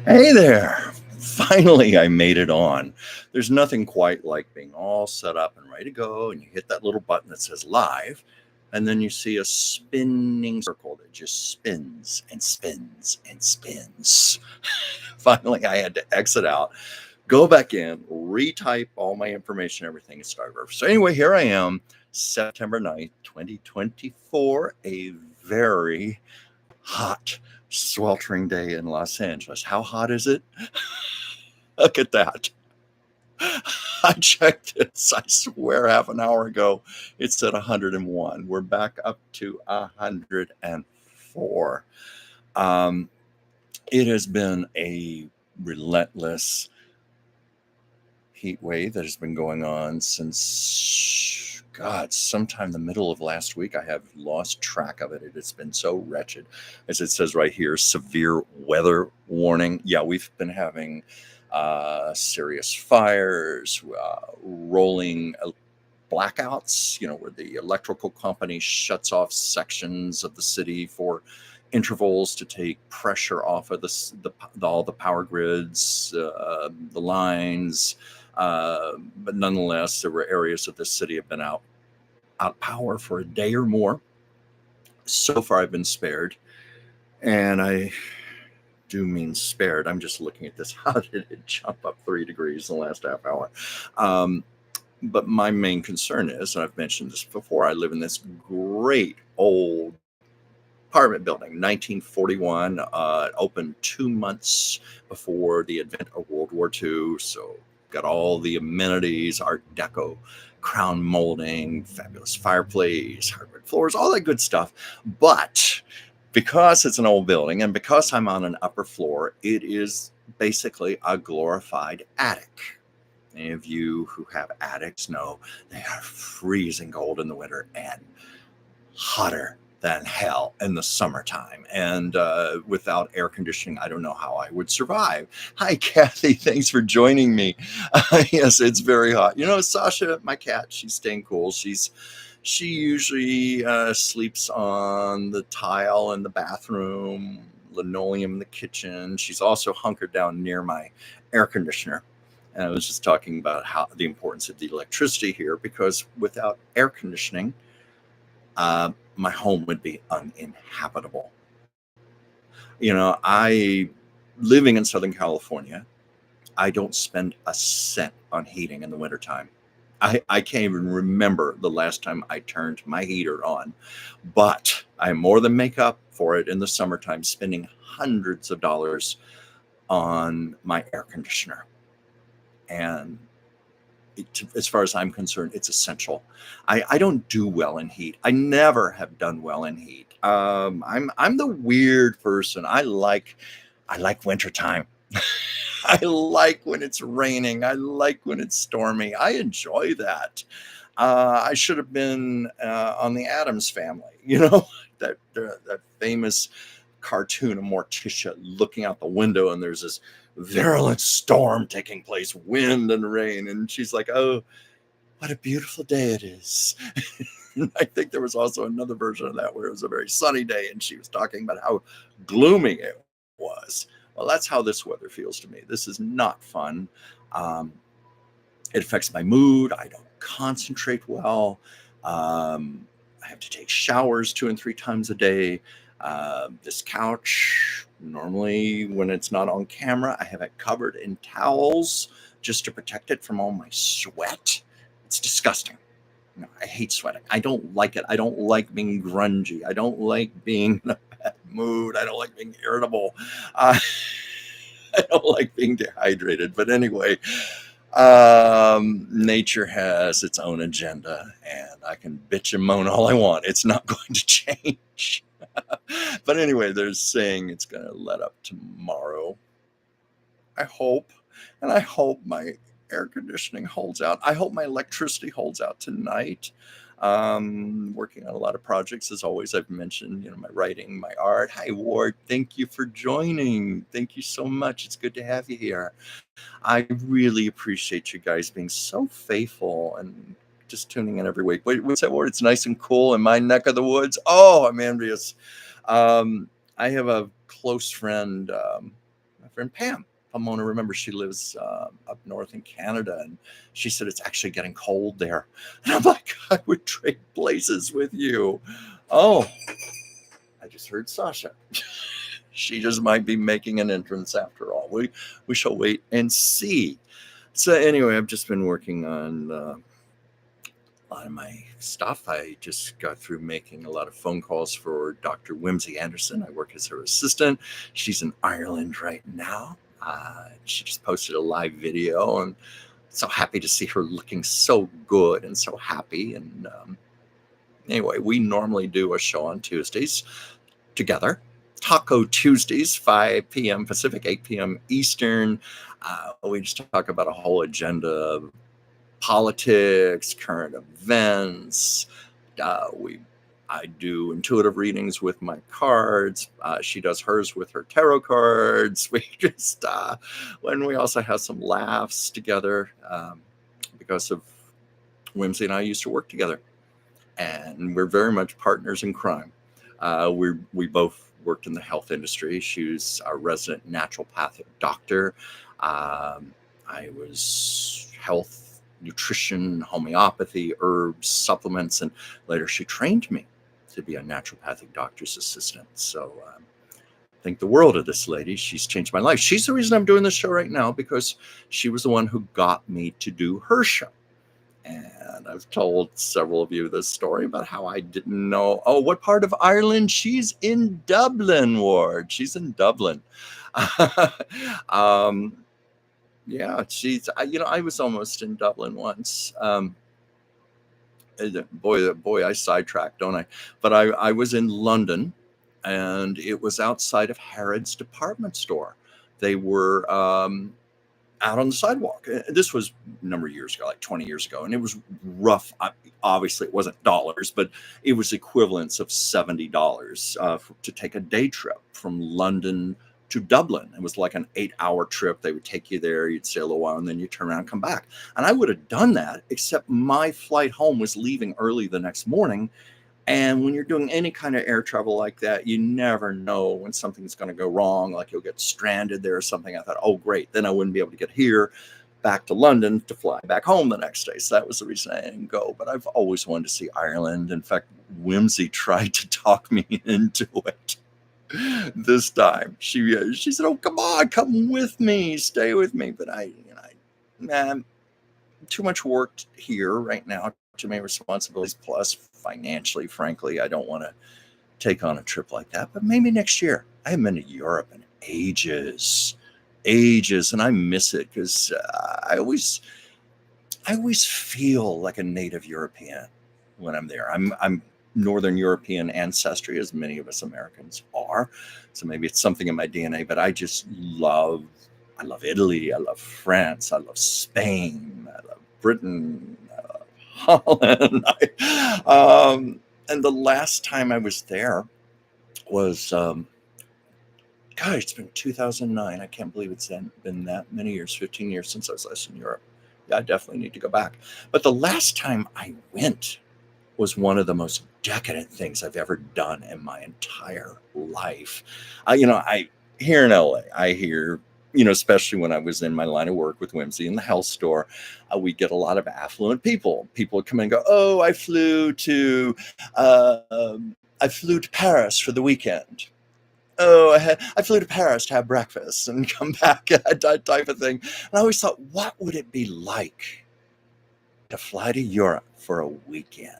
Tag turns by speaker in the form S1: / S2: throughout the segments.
S1: Hey there! Finally, I made it on. There's nothing quite like being all set up and ready to go, and you hit that little button that says live, and then you see a spinning circle that just spins and spins and spins. Finally, I had to exit out, go back in, retype all my information, everything, and start over. So, anyway, here I am, September 9th, 2024, a very hot, sweltering day in Los Angeles. How hot is it? Look at that. I checked this, I swear, half an hour ago. It said 101. We're back up to 104. Um, it has been a relentless heat wave that has been going on since, God, sometime the middle of last week. I have lost track of it. It has been so wretched. As it says right here, severe weather warning. Yeah, we've been having serious fires, rolling blackouts, where the electrical company shuts off sections of the city for intervals to take pressure off of all the power grids, the lines. But nonetheless, there were areas of the city have been out power for a day or more. So far, I've been spared, and I do mean spared. I'm just looking at this. How did it jump up 3 degrees in the last half hour? But my main concern is, and I've mentioned this before, I live in this great old apartment building, 1941, opened 2 months before the advent of World War II. So got all the amenities, Art Deco, crown molding, fabulous fireplace, hardwood floors, all that good stuff. But because it's an old building and because I'm on an upper floor, it is basically a glorified attic. Any of you who have attics know they are freezing cold in the winter and hotter than hell in the summertime. And without air conditioning, I don't know how I would survive. Hi, Kathy. Thanks for joining me. Yes, it's very hot. Sasha, my cat, she's staying cool. She usually sleeps on the tile in the bathroom, linoleum in the kitchen. She's also hunkered down near my air conditioner. And I was just talking about the importance of the electricity here, because without air conditioning, my home would be uninhabitable. I living in Southern California, I don't spend a cent on heating in the wintertime. I can't even remember the last time I turned my heater on, but I more than make up for it in the summertime, spending hundreds of dollars on my air conditioner. And as far as I'm concerned, it's essential. I don't do well in heat. I never have done well in heat. I'm the weird person. I like wintertime. I like when it's raining. I like when it's stormy. I enjoy that. I should have been on the Addams Family. That famous cartoon of Morticia looking out the window, and there's this virulent storm taking place, wind and rain, and she's like, "Oh, what a beautiful day it is." I think there was also another version of that where it was a very sunny day and she was talking about how gloomy it was. Well, that's how this weather feels to me. This is not fun. It affects my mood. I don't concentrate well. I have to take showers 2 and 3 times a day. This couch, normally when it's not on camera, I have it covered in towels just to protect it from all my sweat. It's disgusting. No, I hate sweating. I don't like it. I don't like being grungy. I don't like being in a bad mood. I don't like being irritable. I don't like being dehydrated. But anyway, nature has its own agenda, and I can bitch and moan all I want. It's not going to change. But anyway, they're saying it's going to let up tomorrow. I hope. And I hope my air conditioning holds out. I hope my electricity holds out tonight. Working on a lot of projects, as always. I've mentioned, my writing, my art. Hi, Ward. Thank you for joining. Thank you so much. It's good to have you here. I really appreciate you guys being so faithful and just tuning in every week. What's that word? It's nice and cool in my neck of the woods. Oh, I'm envious. I have a close friend, a friend Pam. Pomona, remember, she lives up north in Canada, and she said it's actually getting cold there. And I'm like, I would trade places with you. Oh, I just heard Sasha. She just might be making an entrance after all. We shall wait and see. So anyway, I've just been working on a lot of my stuff. I just got through making a lot of phone calls for Dr. Whimsy Anderson. I work as her assistant. She's in Ireland right now. She just posted a live video, and so happy to see her looking so good and so happy. And anyway, we normally do a show on Tuesdays together. Taco Tuesdays, 5 p.m. Pacific, 8 p.m. Eastern. We just talk about a whole agenda of politics, current events. I do intuitive readings with my cards. She does hers with her tarot cards. We just, when we also have some laughs together because of Whimsy and I used to work together. And we're very much partners in crime. We both worked in the health industry. She was a resident naturopathic doctor. I was health, nutrition, homeopathy, herbs, supplements, and later she trained me to be a naturopathic doctor's assistant. So think the world of this lady. She's changed my life. She's the reason I'm doing this show right now, because she was the one who got me to do her show. And I've told several of you this story about how I didn't know, oh, what part of Ireland? She's in Dublin, Ward. She's in Dublin. Yeah, I was almost in Dublin once. Boy, I sidetracked, don't I? But I was in London, and it was outside of Harrods department store. They were out on the sidewalk. This was a number of years ago, like 20 years ago, and it was rough. Obviously, it wasn't dollars, but it was equivalents of $70 to take a day trip from London to Dublin. It was like an 8-hour trip. They would take you there, you'd stay a little while, and then you turn around and come back. And I would have done that, except my flight home was leaving early the next morning. And when you're doing any kind of air travel like that, you never know when something's going to go wrong, like you'll get stranded there or something. I thought, oh, great. Then I wouldn't be able to get here back to London to fly back home the next day. So that was the reason I didn't go. But I've always wanted to see Ireland. In fact, Whimsy tried to talk me into it this time. She said, oh, come on, come with me, stay with me. But man, too much work here right now, too many responsibilities, plus financially, frankly, I don't want to take on a trip like that. But maybe next year. I haven't been to Europe in ages, and I miss it, because I always feel like a native European when I'm there. I'm Northern European ancestry, as many of us Americans are, so maybe it's something in my DNA. But I love Italy, I love France, I love Spain, I love Britain, I love Holland. And the last time I was there was, God, it's been 2009. I can't believe it's been that many years, 15 years since I was last in Europe. Yeah, I definitely need to go back. But the last time I went was one of the most decadent things I've ever done in my entire life. Here in LA, I hear, especially when I was in my line of work with Whimsy in the health store, we get a lot of affluent people. People would come in and go, oh, I flew to Paris for the weekend. Oh, I flew to Paris to have breakfast and come back, that type of thing. And I always thought, what would it be like to fly to Europe for a weekend?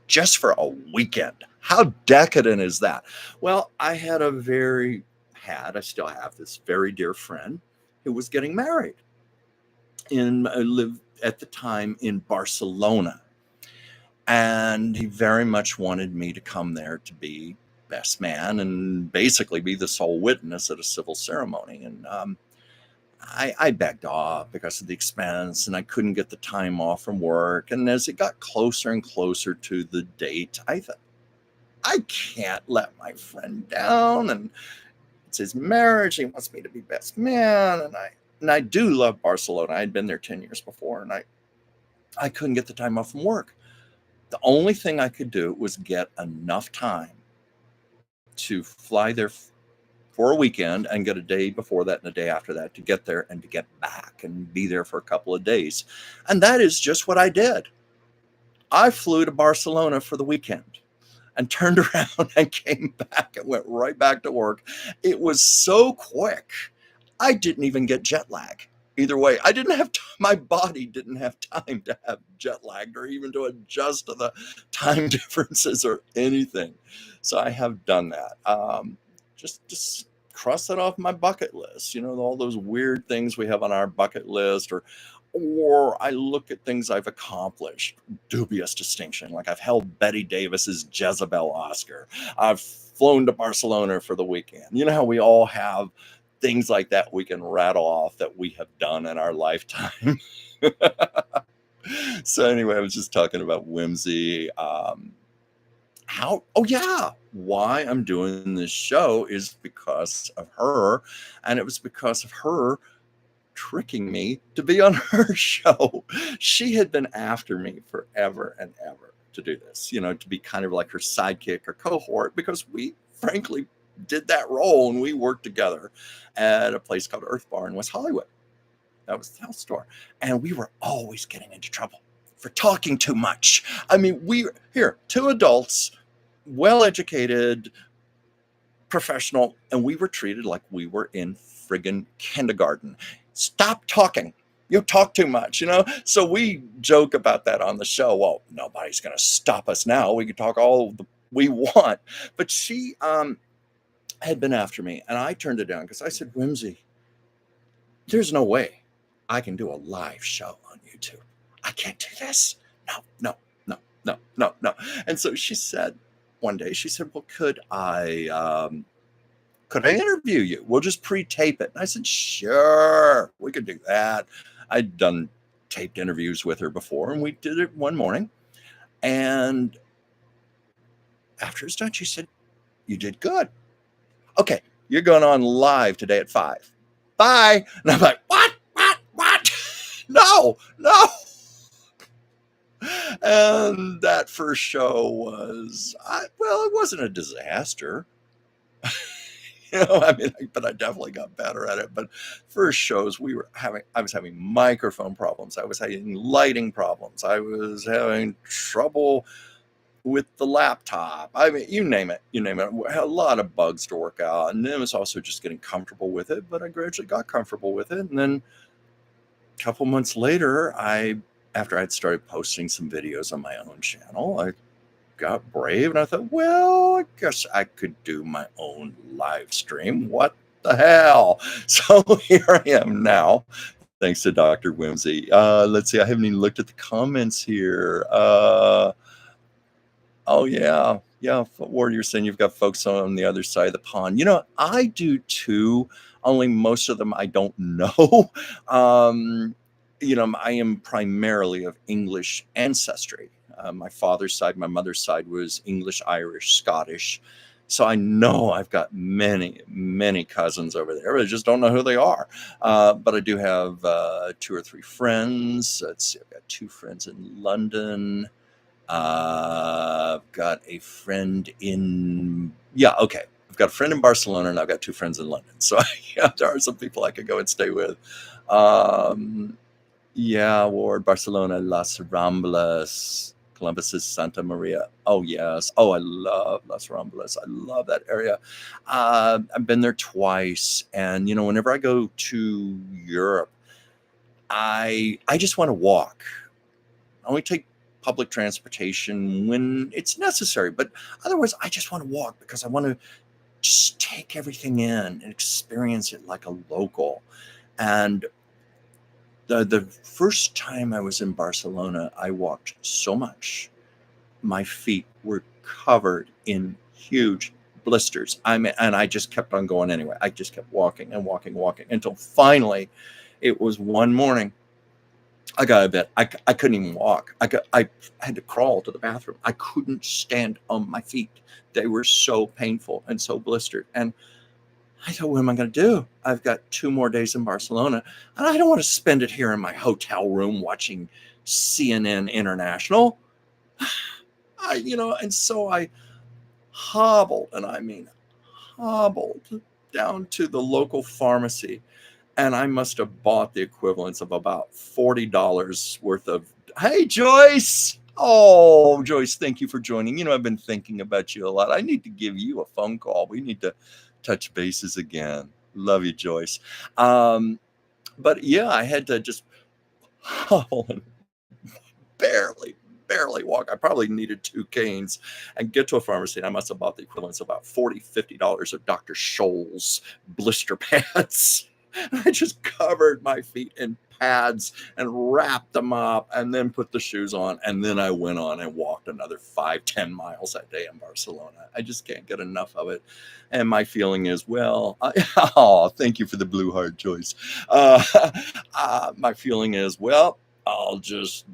S1: Just for a weekend. How decadent is that? Well, I still have this very dear friend who was getting married, and lived at the time in Barcelona. And he very much wanted me to come there to be best man and basically be the sole witness at a civil ceremony. And I begged off because of the expense, and I couldn't get the time off from work. And as it got closer and closer to the date, I thought, I can't let my friend down. And it's his marriage. He wants me to be best man. And I do love Barcelona. I'd been there 10 years before, and I couldn't get the time off from work. The only thing I could do was get enough time to fly there for a weekend and get a day before that and a day after that to get there and to get back and be there for a couple of days. And that is just what I did. I flew to Barcelona for the weekend and turned around and came back and went right back to work. It was so quick. I didn't even get jet lag. Either way, I didn't have my body didn't have time to have jet lagged or even to adjust to the time differences or anything. So I have done that. Just cross that off my bucket list. You know, all those weird things we have on our bucket list, or I look at things I've accomplished, dubious distinction. Like I've held Betty Davis's Jezebel Oscar. I've flown to Barcelona for the weekend. You know how we all have things like that we can rattle off that we have done in our lifetime. So anyway, I was just talking about whimsy. Why I'm doing this show is because of her. And it was because of her tricking me to be on her show. She had been after me forever and ever to do this, you know, to be kind of like her sidekick or cohort, because we frankly did that role and we worked together at a place called Earth Bar in West Hollywood. That was the health store. And we were always getting into trouble for talking too much. I mean, two adults, well-educated, professional, and we were treated like we were in friggin' kindergarten. Stop talking. You talk too much, you know? So we joke about that on the show. Well, nobody's going to stop us now. We can talk all we want. But she had been after me, and I turned it down because I said, Whimsy, there's no way I can do a live show on YouTube. I can't do this. No. And so she said, one day, she said, well, could I interview you? We'll just pre-tape it. And I said, sure, we could do that. I'd done taped interviews with her before, and we did it one morning. And after it's done, she said, you did good. Okay, you're going on live today at 5. Bye. And I'm like, what? No. And that first show was, it wasn't a disaster. You know, I mean, but I definitely got better at it. But first shows I was having microphone problems. I was having lighting problems. I was having trouble with the laptop. I mean, you name it. A lot of bugs to work out. And then it was also just getting comfortable with it. But I gradually got comfortable with it. And then a couple months later, after I'd started posting some videos on my own channel, I got brave and I thought, well, I guess I could do my own live stream. What the hell? So here I am now, thanks to Dr. Whimsy. Let's see, I haven't even looked at the comments here. Oh yeah, Ward, you're saying you've got folks on the other side of the pond. You know, I do too, only most of them I don't know. You know, I am primarily of English ancestry. My father's side, my mother's side was English, Irish, Scottish. So I know I've got many, many cousins over there. I just don't know who they are. But I do have 2 or 3 friends. Let's see, I've got 2 friends in London. I've got a friend I've got a friend in Barcelona, and I've got 2 friends in London. So yeah, there are some people I could go and stay with. Ward, Barcelona, Las Ramblas, Columbus's Santa Maria. Oh, yes. Oh, I love Las Ramblas. I love that area. I've been there twice. And, you know, whenever I go to Europe, I just want to walk. I only take public transportation when it's necessary. But otherwise, I just want to walk because I want to just take everything in and experience it like a local. And the first time I was in Barcelona, I walked so much. My feet were covered in huge blisters. And I just kept on going anyway. I just kept walking until finally it was one morning. I got out of bed. I couldn't even walk. I had to crawl to the bathroom. I couldn't stand on my feet. They were so painful and so blistered. And I thought, what am I going to do? I've got 2 more days in Barcelona, and I don't want to spend it here in my hotel room watching CNN International. And so I hobbled, and I mean hobbled down to the local pharmacy, and I must have bought the equivalence of about $40 worth of. Hey, Joyce. Oh, Joyce, thank you for joining. I've been thinking about you a lot. I need to give you a phone call. We need to touch bases again. Love you, Joyce. But yeah, I had to just hobble and barely, barely walk. I probably needed 2 canes and get to a pharmacy. And I must have bought the equivalence of about $40, $50 of Dr. Scholl's blister pads. I just covered my feet in pads and wrapped them up and then put the shoes on. And then I went on and walked another 5-10 miles that day in Barcelona. I just can't get enough of it. And my feeling is, oh, thank you for the blue heart, Joyce. My feeling is, I'll just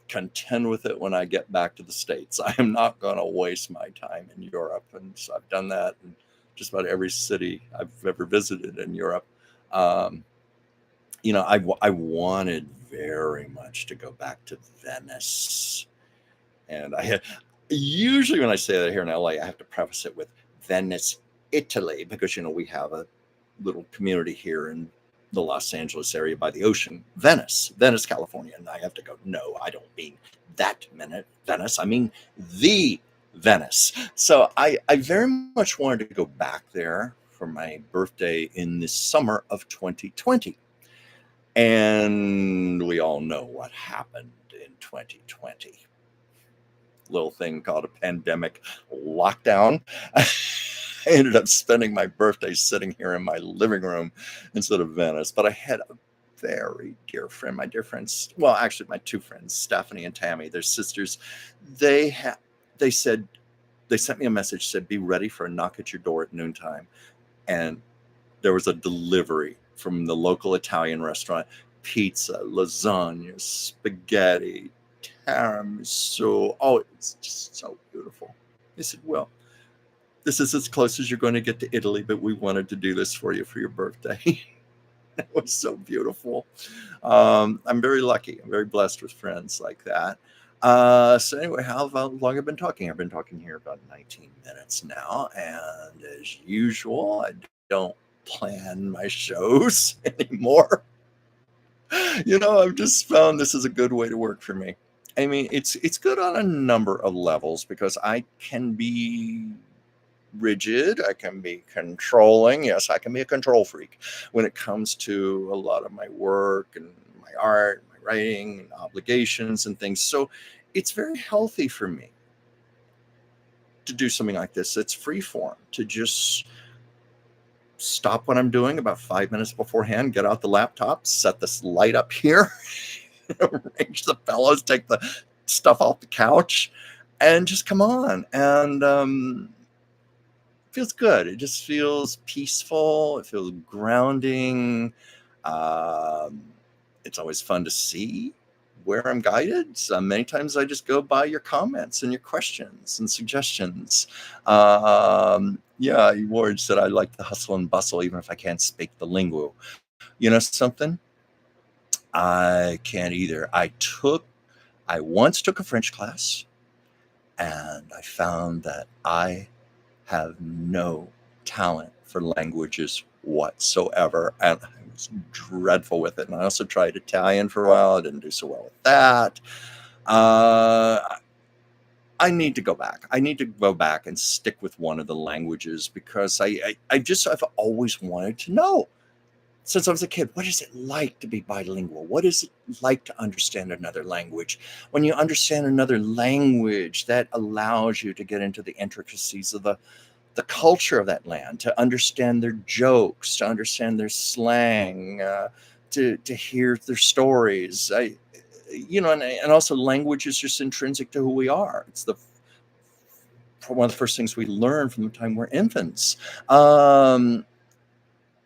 S1: contend with it when I get back to the States. I am not going to waste my time in Europe. And so I've done that in just about every city I've ever visited in Europe. I wanted very much to go back to Venice. And usually when I say that here in LA, I have to preface it with Venice, Italy, because, we have a little community here in the Los Angeles area by the ocean, Venice, California. And I have to go, no, I don't mean that Venice. I mean the Venice. So I very much wanted to go back there for my birthday in the summer of 2020. And we all know what happened in 2020. Little thing called a pandemic lockdown. I ended up spending my birthday sitting here in my living room instead of Venice. But I had a very dear friend, my dear friends. Well, actually, my 2 friends, Stephanie and Tammy, they're sisters. They sent me a message, said, be ready for a knock at your door at noontime. And there was a delivery from the local Italian restaurant, pizza, lasagna, spaghetti, tiramisu. Oh, it's just so beautiful. They said, well, this is as close as you're going to get to Italy, but we wanted to do this for you for your birthday. It was so beautiful. I'm very lucky. I'm very blessed with friends like that. So anyway, how long have I been talking? I've been talking here about 19 minutes now. And as usual, I don't plan my shows anymore. I've just found this is a good way to work for me. I mean, it's good on a number of levels because I can be rigid, I can be controlling. Yes, I can be a control freak when it comes to a lot of my work and my art, my writing, and obligations and things. So it's very healthy for me to do something like this. It's free form, to just stop what I'm doing about 5 minutes beforehand, get out the laptop, set this light up here, arrange the pillows, take the stuff off the couch, and just come on. And feels good. It just feels peaceful. It feels grounding. It's always fun to see where I'm guided. So many times I just go by your comments and your questions and suggestions. Yeah, Ward said I like the hustle and bustle, even if I can't speak the lingo. You know something? I can't either. I once took a French class, and I found that I have no talent for languages whatsoever, and I was dreadful with it. And I also tried Italian for a while. I didn't do so well with that. I need to go back. I need to go back and stick with one of the languages because I've always wanted to know since I was a kid, what is it like to be bilingual? What is it like to understand another language? When you understand another language, that allows you to get into the intricacies of the culture of that land, to understand their jokes, to understand their slang, to hear their stories. And also language is just intrinsic to who we are. It's one of the first things we learn from the time we're infants.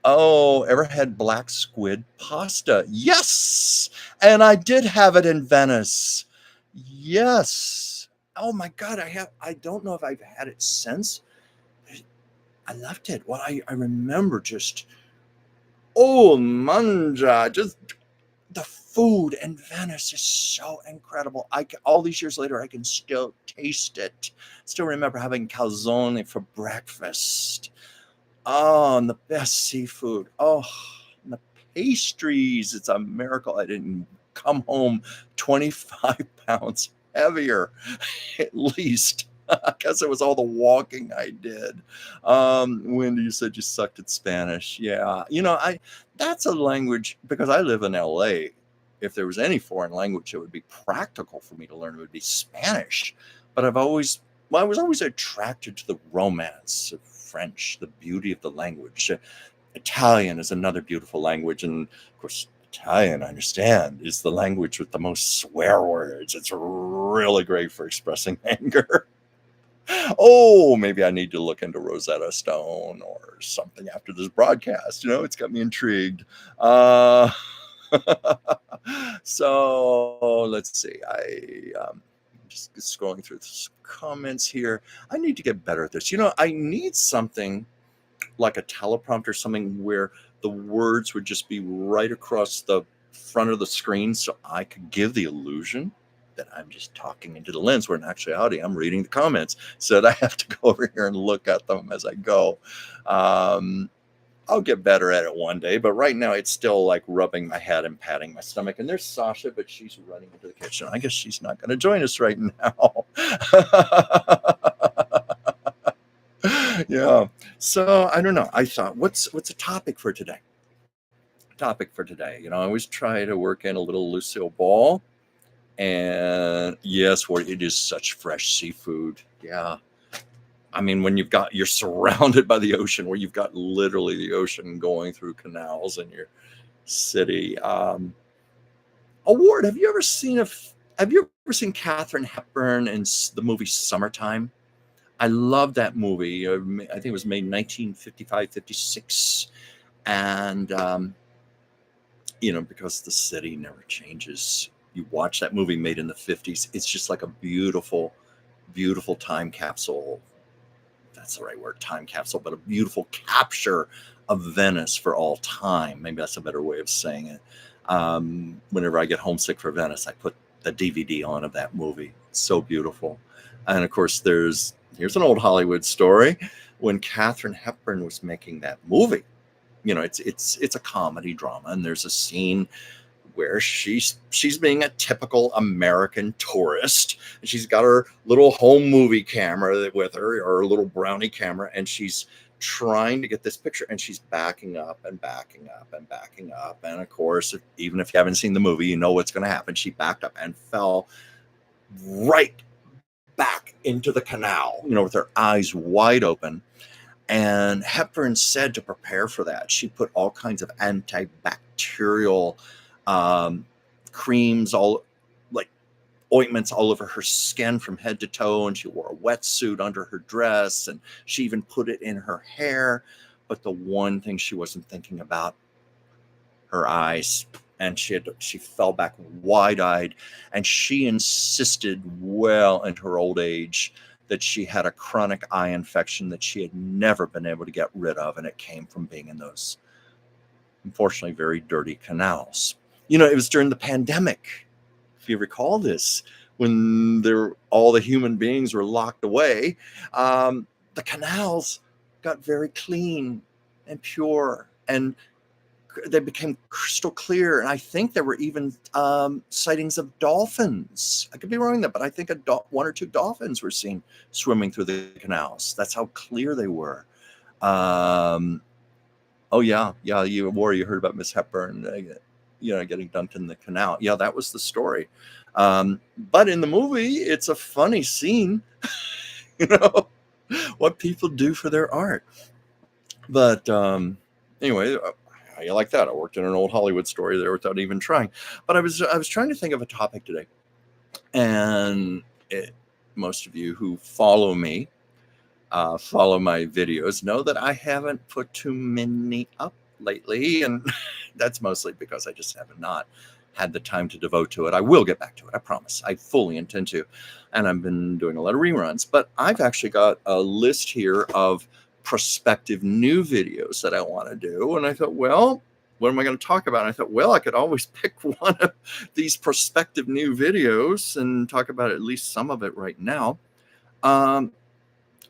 S1: Ever had black squid pasta? Yes, and I did have it in Venice. Yes. Oh my God, I don't know if I've had it since. I loved it. Well, I remember just, manja, just the food in Venice is so incredible. All these years later, I can still taste it. Still remember having calzone for breakfast. Oh, and the best seafood. Oh, and the pastries. It's a miracle I didn't come home 25 pounds heavier, at least. I guess it was all the walking I did. Wendy, you said you sucked at Spanish. Yeah. That's a language, because I live in LA. If there was any foreign language that would be practical for me to learn, it would be Spanish. But I was always attracted to the romance of French, the beauty of the language. Italian is another beautiful language. And of course, Italian, I understand, is the language with the most swear words. It's really great for expressing anger. Oh, maybe I need to look into Rosetta Stone or something after this broadcast. It's got me intrigued. Uh, so let's see. Just scrolling through some comments here. I need to get better at this. I need something like a teleprompter, something where the words would just be right across the front of the screen, so I could give the illusion that I'm just talking into the lens, where in actuality I'm reading the comments, so that I have to go over here and look at them as I go. I'll get better at it one day, but right now it's still like rubbing my head and patting my stomach. And there's Sasha, but she's running into the kitchen. I guess she's not going to join us right now. Yeah. So I don't know. I thought, what's a topic for today? I always try to work in a little Lucille Ball. And yes, where it is such fresh seafood. Yeah. I mean, when you're surrounded by the ocean, where you've got literally the ocean going through canals in your city. Award, have you ever seen Katharine Hepburn in the movie Summertime? I love that movie. I think it was made in 1955, 56. And, because the city never changes. You watch that movie made in the 50s. It's just like a beautiful, beautiful time capsule. That's the right word, time capsule, but a beautiful capture of Venice for all time. Maybe that's a better way of saying it. Whenever I get homesick for Venice, I put the DVD on of that movie. It's so beautiful. And of course, here's an old Hollywood story. When Katharine Hepburn was making that movie, it's a comedy drama, and there's a scene where she's being a typical American tourist, and she's got her little home movie camera with her, or her little brownie camera, and she's trying to get this picture, and she's backing up and backing up and backing up. And of course, even if you haven't seen the movie, you know what's going to happen. She backed up and fell right back into the canal, with her eyes wide open. And Hepburn said to prepare for that, she put all kinds of antibacterial creams, all like ointments all over her skin from head to toe, and she wore a wetsuit under her dress, and she even put it in her hair. But the one thing she wasn't thinking about, her eyes, and she fell back wide-eyed, and she insisted well into her old age that she had a chronic eye infection that she had never been able to get rid of, and it came from being in those, unfortunately, very dirty canals. It was during the pandemic, if you recall this, when all the human beings were locked away. The canals got very clean and pure, and they became crystal clear. And I think there were even sightings of dolphins. I could be wrong there, but I think one or two dolphins were seen swimming through the canals. That's how clear they were. Oh yeah, you heard about Miss Hepburn, getting dunked in the canal. Yeah, that was the story. But in the movie, it's a funny scene. What people do for their art. But anyway, how you like that? I worked in an old Hollywood story there without even trying. But I was trying to think of a topic today, and most of you who follow me, follow my videos, know that I haven't put too many up lately, and that's mostly because I just have not had the time to devote to it. I will get back to it, I promise. I fully intend to, and I've been doing a lot of reruns. But I've actually got a list here of prospective new videos that I want to do, and I thought, well, what am I going to talk about? And I thought, well, I could always pick one of these prospective new videos and talk about at least some of it right now.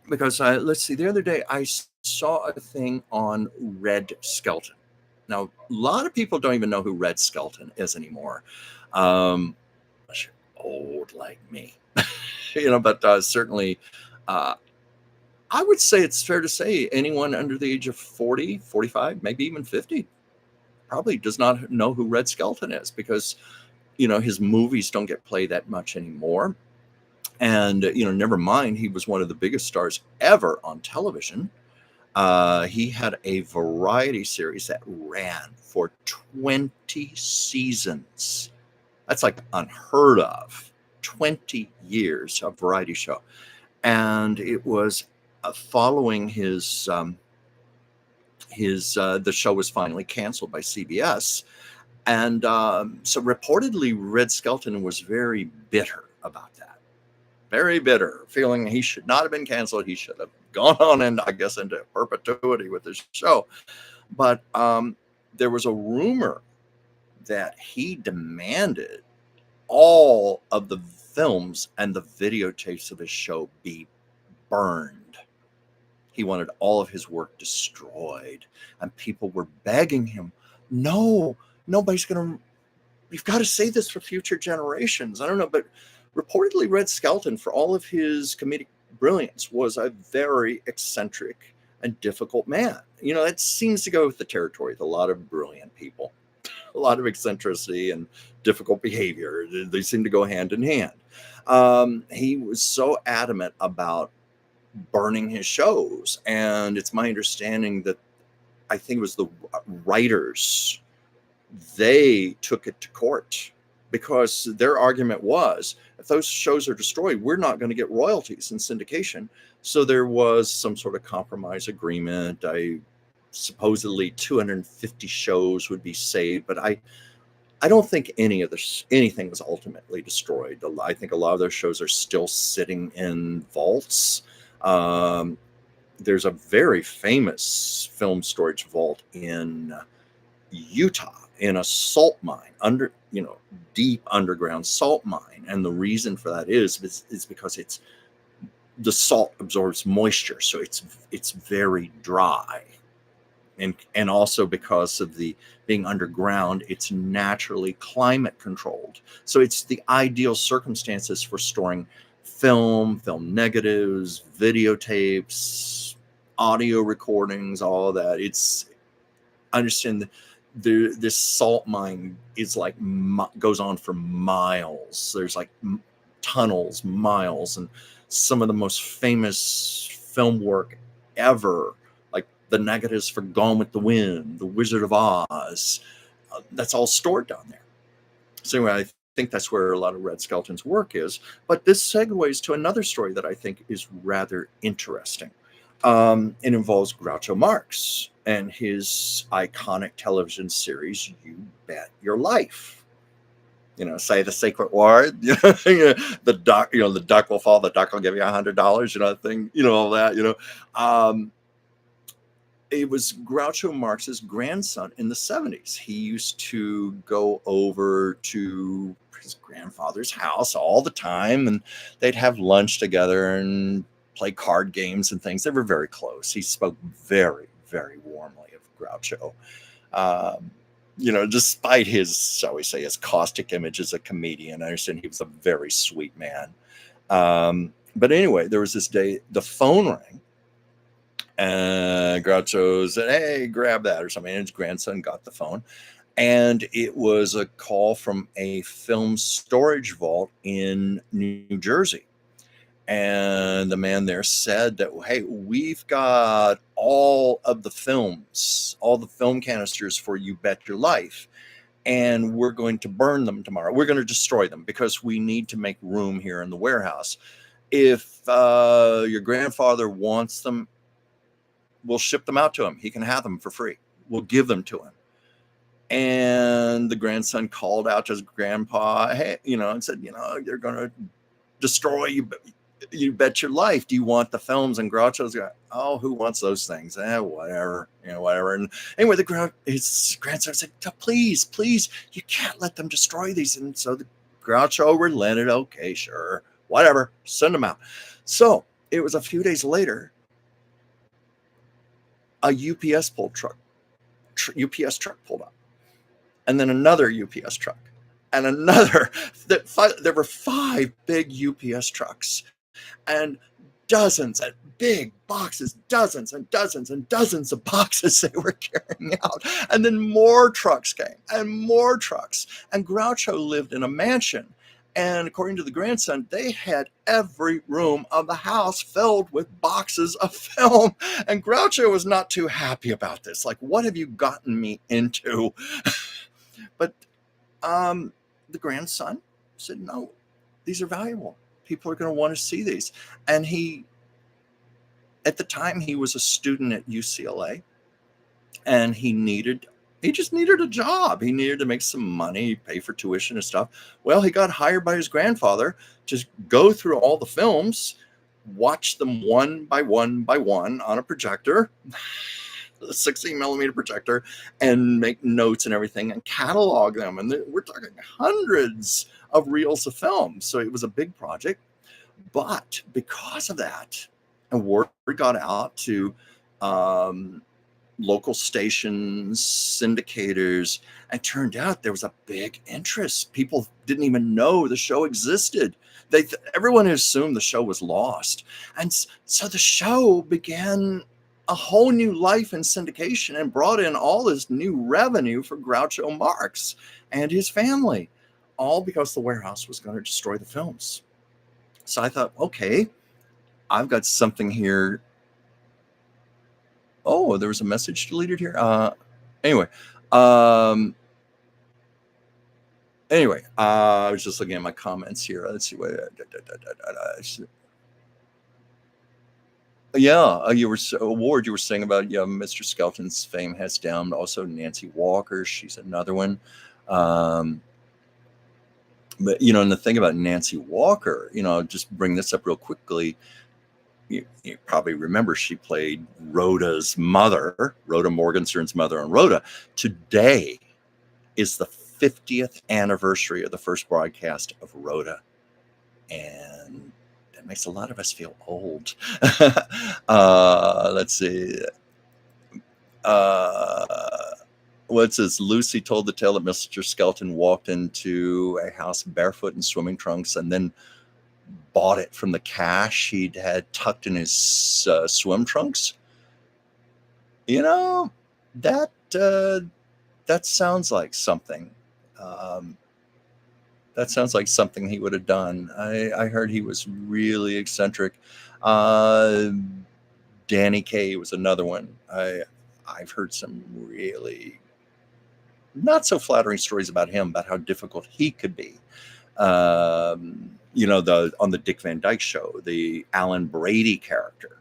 S1: Because let's see, the other day I saw a thing on Red Skelton. Now, a lot of people don't even know who Red Skelton is anymore. Um, unless you're old like me, but certainly, uh, I would say it's fair to say anyone under the age of 40, 45, maybe even 50 probably does not know who Red Skelton is because, his movies don't get played that much anymore. And, never mind, he was one of the biggest stars ever on television. He had a variety series that ran for 20 seasons. That's like unheard of. 20 years of variety show. And it was following the show was finally canceled by CBS. And so reportedly, Red Skelton was very bitter about that. Very bitter, feeling he should not have been canceled. He should have gone on and I guess into perpetuity with the show. But there was a rumor that he demanded all of the films and the videotapes of his show be burned. He wanted all of his work destroyed, and people were begging him, no, nobody's going to, you've got to say this for future generations. I don't know, but reportedly Red Skelton, for all of his comedic brilliance, was a very eccentric and difficult man. It seems to go with the territory with a lot of brilliant people, a lot of eccentricity and difficult behavior. They seem to go hand in hand. He was so adamant about burning his shows, and it's my understanding that I think it was the writers, they took it to court because their argument was if those shows are destroyed, we're not going to get royalties in syndication. So there was some sort of compromise agreement. Supposedly 250 shows would be saved, but I don't think anything was ultimately destroyed. I think a lot of those shows are still sitting in vaults. There's a very famous film storage vault in Utah in a salt mine, deep underground salt mine. And the reason for that is because the salt absorbs moisture. So it's very dry. And also because of the being underground, it's naturally climate controlled. So it's the ideal circumstances for storing film negatives, videotapes, audio recordings, all of that. I understand this salt mine is like goes on for miles. There's like tunnels, miles, and some of the most famous film work ever, like the negatives for Gone with the Wind, The Wizard of Oz, that's all stored down there. So anyway, I think that's where a lot of Red Skelton's work is. But this segues to another story that I think is rather interesting. It involves Groucho Marx and his iconic television series, You Bet Your Life. Say the secret word. The duck. The duck will fall. The duck will give you $100. Thing. All that. It was Groucho Marx's grandson in the 70s. He used to go over to his grandfather's house all the time, and they'd have lunch together and play card games and things. They were very close. He spoke very, very warmly of Groucho. Despite his, shall we say, his caustic image as a comedian, I understand he was a very sweet man. But anyway, there was this day, the phone rang, and Groucho said, hey, grab that or something. And his grandson got the phone. And it was a call from a film storage vault in New Jersey. And the man there said that, hey, we've got all of the films, all the film canisters for You Bet Your Life. And we're going to burn them tomorrow. We're going to destroy them because we need to make room here in the warehouse. If your grandfather wants them, we'll ship them out to him. He can have them for free. We'll give them to him. And the grandson called out to his grandpa, hey, and said, they're going to destroy You Bet Your Life. Do you want the films? And Groucho's like, oh, who wants those things? Whatever, whatever. And anyway, his grandson said, please, you can't let them destroy these. And so the Groucho relented. Okay, sure, whatever, send them out. So it was a few days later. a UPS truck pulled up, and then another UPS truck, and another. There were 5 big UPS trucks, and dozens and big boxes, dozens and dozens and dozens of boxes they were carrying out. And then more trucks came, and more trucks. And Groucho lived in a mansion. And according to the grandson, they had every room of the house filled with boxes of film. And Groucho was not too happy about this. Like, what have you gotten me into? But the grandson said, no, these are valuable. People are going to want to see these. And at the time, he was a student at UCLA, and he just needed a job. He needed to make some money, pay for tuition and stuff. Well, he got hired by his grandfather to go through all the films, watch them one by one by one on a projector, a 16 millimeter projector, and make notes and everything and catalog them. And we're talking hundreds of reels of film. So it was a big project. But because of that, and word got out to local stations, syndicators, and turned out there was a big interest. People didn't even know the show existed. Everyone assumed the show was lost. And so the show began a whole new life in syndication and brought in all this new revenue for Groucho Marx and his family, all because the warehouse was going to destroy the films. So I thought, okay, I've got something here. Oh, there was a message deleted here. Anyway, I was just looking at my comments here. Let's see what. Yeah, you were Ward. You were saying about Mr. Skelton's fame has down. Also, Nancy Walker. She's another one. But and the thing about Nancy Walker, just bring this up real quickly. You probably remember she played Rhoda's mother, Rhoda Morgenstern's mother on Rhoda. Today is the 50th anniversary of the first broadcast of Rhoda. And that makes a lot of us feel old. Let's see. What's this? Lucy told the tale that Mr. Skelton walked into a house barefoot in swimming trunks and then bought it from the cash he'd had tucked in his swim trunks. That sounds like something. That sounds like something he would have done. I heard he was really eccentric. Danny Kaye was another one. I've heard some really not so flattering stories about him, about how difficult he could be. On the Dick Van Dyke Show, the Alan Brady character,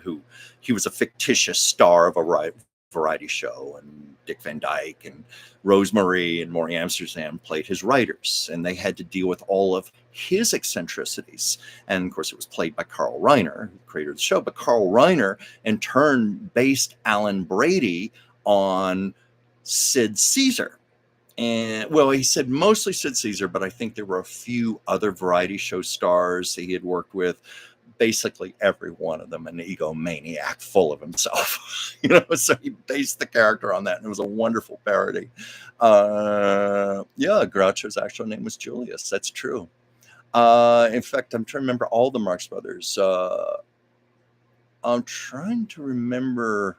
S1: who he was a fictitious star of a variety show, and Dick Van Dyke and Rosemary and Maury Amsterdam played his writers, and they had to deal with all of his eccentricities. And of course, it was played by Carl Reiner, the creator of the show. But Carl Reiner, in turn, based Alan Brady on Sid Caesar. And he said mostly Sid Caesar, but I think there were a few other variety show stars he had worked with. Basically, every one of them an egomaniac full of himself. So he based the character on that, and it was a wonderful parody. Groucho's actual name was Julius. That's true. In fact, I'm trying to remember all the Marx Brothers. I'm trying to remember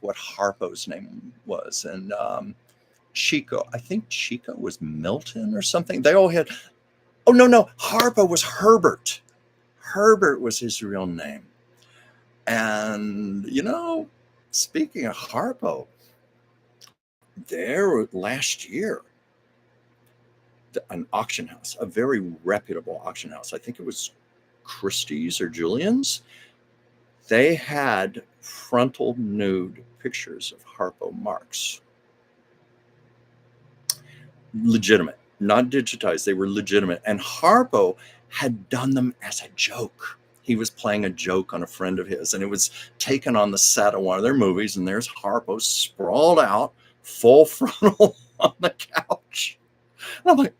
S1: what Harpo's name was, and Chico. I think Chico was Milton or something. They all had. Oh no, Harpo was Herbert. Herbert was his real name. And speaking of Harpo, there last year, an auction house, a very reputable auction house, I think it was Christie's or Julian's, they had frontal nude pictures of Harpo Marx. Legitimate, not digitized. They were legitimate. And Harpo had done them as a joke. He was playing a joke on a friend of his, and it was taken on the set of one of their movies, and there's Harpo sprawled out, full frontal on the couch. And I'm like,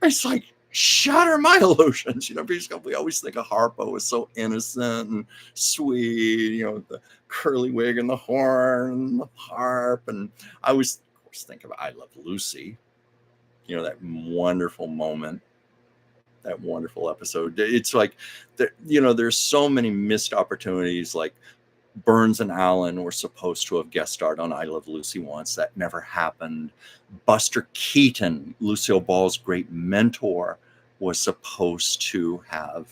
S1: it's like shatter my illusions. Because we always think of Harpo as so innocent and sweet, the curly wig and the horn and the harp. And I always, of course, think of I Love Lucy, that wonderful moment, that wonderful episode. It's like, there's so many missed opportunities. Like Burns and Allen were supposed to have guest starred on I Love Lucy once. That never happened. Buster Keaton, Lucille Ball's great mentor, was supposed to have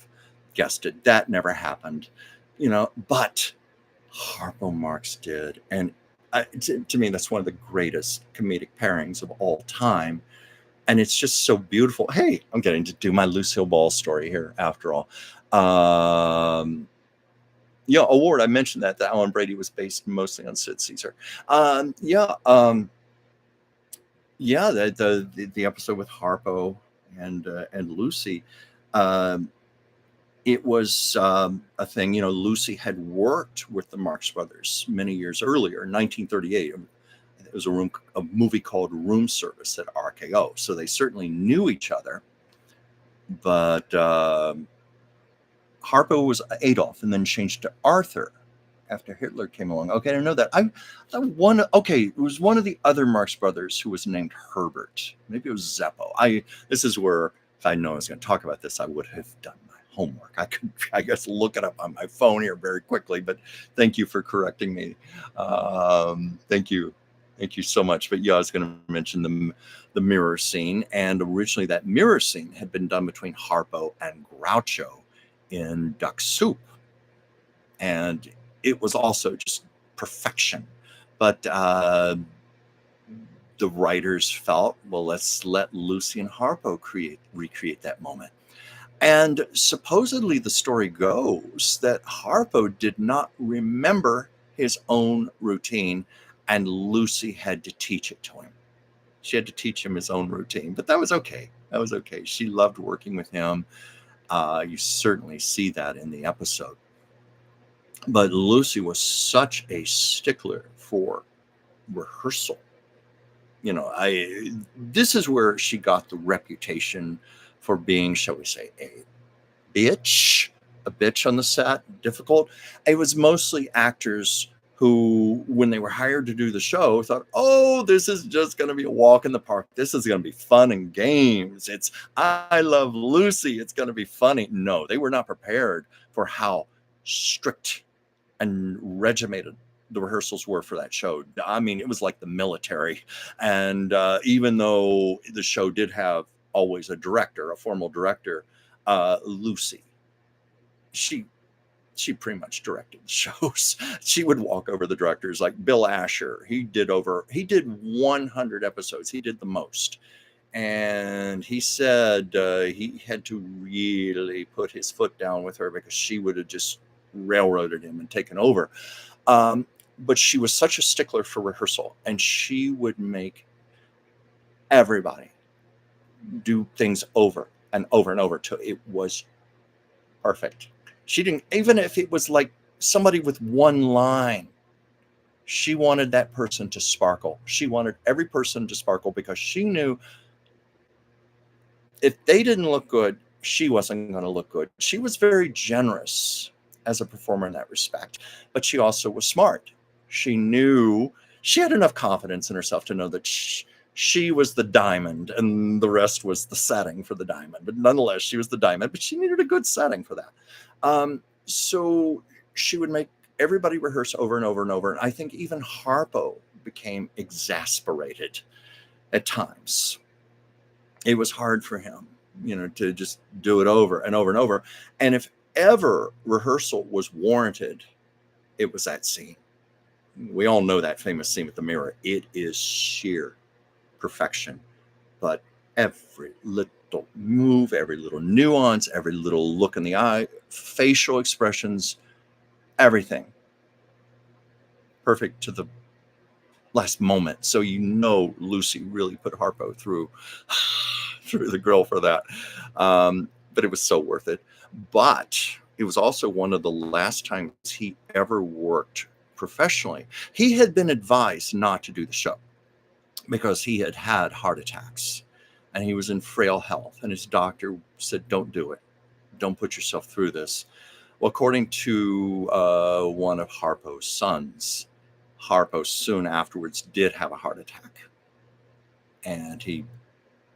S1: guested. That never happened, but Harpo Marx did. And to me, that's one of the greatest comedic pairings of all time. And it's just so beautiful. Hey, I'm getting to do my Lucille Ball story here after all. Award. I mentioned that Alan Brady was based mostly on Sid Caesar. The episode with Harpo and Lucy, it was a thing. Lucy had worked with the Marx Brothers many years earlier, in 1938. It was a movie called Room Service at RKO, so they certainly knew each other. But Harpo was Adolf, and then changed to Arthur after Hitler came along. Okay, I didn't know that. It was one of the other Marx Brothers who was named Herbert. Maybe it was Zeppo. This is where, if I know I was going to talk about this, I would have done my homework. I could, I guess, look it up on my phone here very quickly. But thank you for correcting me. Thank you so much. But I was going to mention the mirror scene, and originally that mirror scene had been done between Harpo and Groucho in Duck Soup, and it was also just perfection. But the writers felt, well, let's let Lucy and Harpo recreate that moment. And supposedly the story goes that Harpo did not remember his own routine, and Lucy had to teach it to him. She had to teach him his own routine, but that was okay. She loved working with him. You certainly see that in the episode. But Lucy was such a stickler for rehearsal. This is where she got the reputation for being, shall we say, a bitch on the set, difficult. It was mostly actors who, when they were hired to do the show, thought, oh, this is just going to be a walk in the park. This is going to be fun and games. It's I Love Lucy. It's going to be funny. No, they were not prepared for how strict and regimented the rehearsals were for that show. I mean, it was like the military. And even though the show did have always a formal director, Lucy, she pretty much directed shows. She would walk over the directors, like Bill Asher. He did 100 episodes. He did the most. And he said he had to really put his foot down with her because she would have just railroaded him and taken over. But she was such a stickler for rehearsal, and she would make everybody do things over and over and over till it was perfect. She didn't, even if it was like somebody with one line, she wanted that person to sparkle. She wanted every person to sparkle because she knew if they didn't look good, she wasn't going to look good. She was very generous as a performer in that respect, but she also was smart. She knew, she had enough confidence in herself to know that she was the diamond and the rest was the setting for the diamond. But nonetheless, she was the diamond, but she needed a good setting for that. So she would make everybody rehearse over and over and over. And I think even Harpo became exasperated at times. It was hard for him, to just do it over and over and over. And if ever rehearsal was warranted, it was that scene. We all know that famous scene with the mirror. It is sheer perfection, but every little move, every little nuance, every little look in the eye, facial expressions, everything perfect to the last moment. So Lucy really put Harpo through the grill for that. But it was so worth it. But it was also one of the last times he ever worked professionally. He had been advised not to do the show because he had had heart attacks. and he was in frail health. And his doctor said, "Don't do it. Don't put yourself through this." Well, according to one of Harpo's sons, Harpo soon afterwards did have a heart attack, and he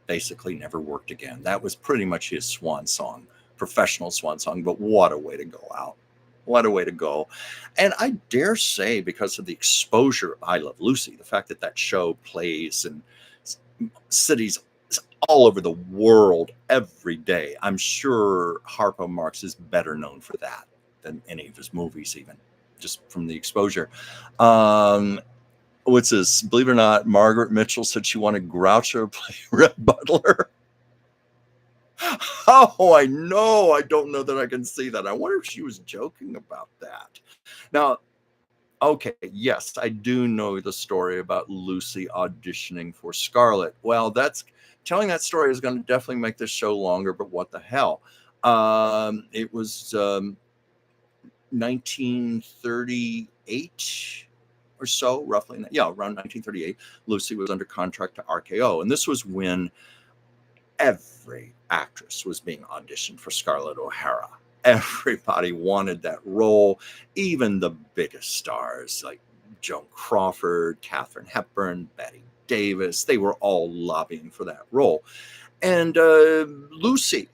S1: basically never worked again. That was pretty much his swan song, professional swan song. But what a way to go out. What a way to go. And I dare say, because of the exposure of I Love Lucy, the fact that that show plays in cities all over the world every day, I'm sure Harpo Marx is better known for that than any of his movies, even just from the exposure. What's this? Believe it or not, Margaret Mitchell said she wanted Groucho to play Red Butler. Oh, I know. I don't know that I can see that. I wonder if she was joking about that. Now, okay, yes, I do know the story about Lucy auditioning for Scarlett. Well, telling that story is going to definitely make this show longer, but what the hell? It was 1938 or so, roughly. Yeah, around 1938. Lucy was under contract to RKO, and this was when every actress was being auditioned for Scarlett O'Hara. Everybody wanted that role, even the biggest stars like Joan Crawford, Katharine Hepburn, Bette Davis. They were all lobbying for that role. And Lucy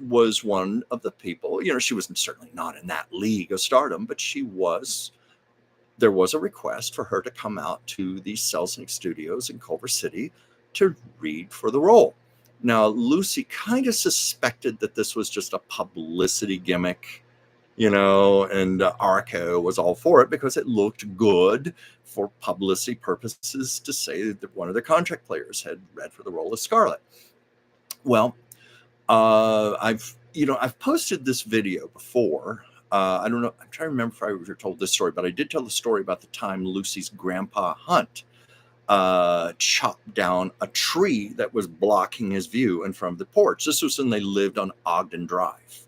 S1: was one of the people. She was certainly not in that league of stardom, but there was a request for her to come out to the Selznick Studios in Culver City to read for the role. Now, Lucy kind of suspected that this was just a publicity gimmick, and RKO was all for it because it looked good for publicity purposes to say that one of the contract players had read for the role of Scarlett. Well, I've posted this video before. I don't know. I'm trying to remember if I ever told this story, but I did tell the story about the time Lucy's grandpa Hunt chopped down a tree that was blocking his view in front of the porch. This was when they lived on Ogden Drive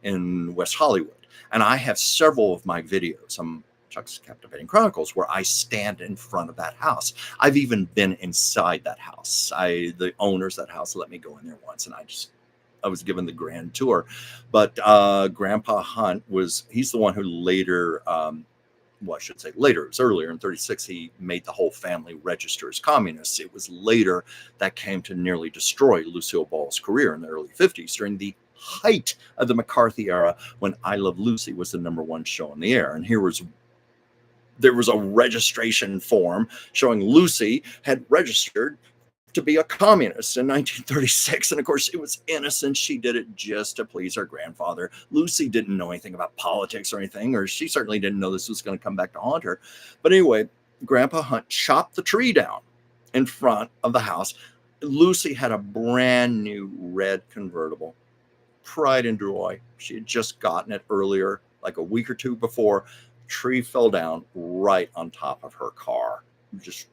S1: in West Hollywood. And I have several of my videos on Chuck's Captivating Chronicles where I stand in front of that house. I've even been inside that house. The owners of that house let me go in there once, and I was given the grand tour. But Grandpa Hunt he's the one who later, well, I should say later, it was earlier in 1936, he made the whole family register as communists. It was later that came to nearly destroy Lucille Ball's career in the early 1950s during the height of the McCarthy era when I Love Lucy was the #1 show on the air. And there was a registration form showing Lucy had registered to be a communist in 1936. And of course, it was innocent. She did it just to please her grandfather. Lucy didn't know anything about politics or anything, or she certainly didn't know this was going to come back to haunt her. But anyway, Grandpa Hunt chopped the tree down in front of the house. Lucy had a brand new red convertible, pride and joy. She had just gotten it earlier, like a week or two before. Tree fell down right on top of her car. Just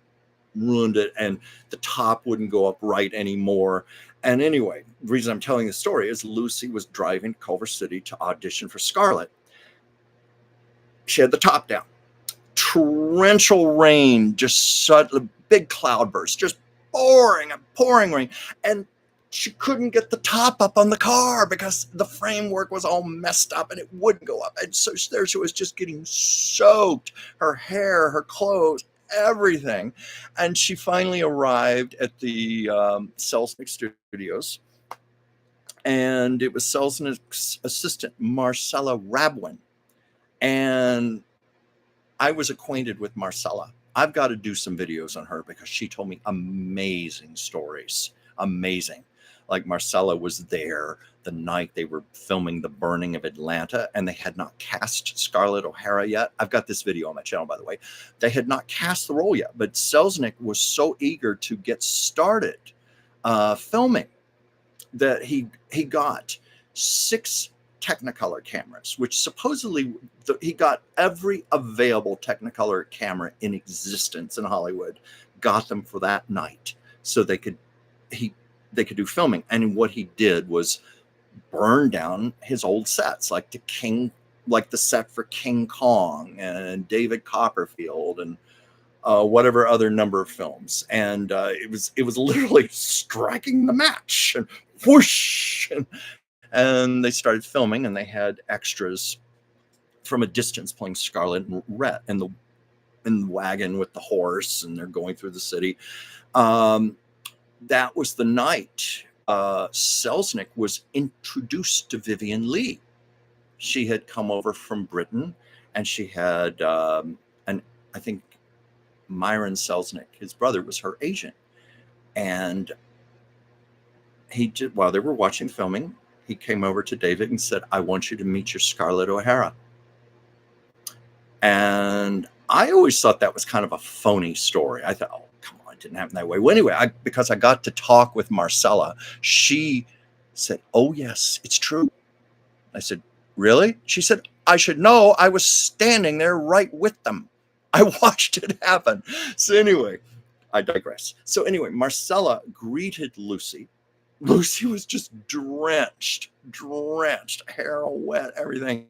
S1: ruined it, and the top wouldn't go up right anymore. And anyway, the reason I'm telling the story is Lucy was driving to Culver City to audition for Scarlett. She had the top down. Torrential rain, just a big cloudburst, just pouring rain. And she couldn't get the top up on the car because the framework was all messed up and it wouldn't go up. And so there she was, just getting soaked, her hair, her clothes, everything. And she finally arrived at the Selznick Studios, and it was Selznick's assistant Marcella Rabwin, and I was acquainted with Marcella. I've got to do some videos on her because she told me amazing stories. Amazing. Like Marcella was there the night they were filming The Burning of Atlanta, and they had not cast Scarlett O'Hara yet. I've got this video on my channel, by the way. They had not cast the role yet, but Selznick was so eager to get started filming that he got 6 Technicolor cameras, which supposedly he got every available Technicolor camera in existence in Hollywood, got them for that night so they could do filming. And what he did was burn down his old sets, like the set for King Kong and David Copperfield and whatever other number of films, and it was literally striking the match and whoosh, and they started filming, and they had extras from a distance playing Scarlet and Rhett in the wagon with the horse, and they're going through the city. That was the night Selznick was introduced to Vivien Leigh. She had come over from Britain, and she had, and I think Myron Selznick, his brother, was her agent. And he did, while they were watching filming, he came over to David and said, "I want you to meet your Scarlett O'Hara." And I always thought that was kind of a phony story. I thought, oh, come on, it didn't happen that way. Well, anyway, because I got to talk with Marcella, she said, "Oh, yes, it's true." I said, "Really?" She said, "I should know. I was standing there right with them. I watched it happen." So anyway, I digress. So anyway, Marcella greeted Lucy. Lucy was just drenched, hair all wet, everything.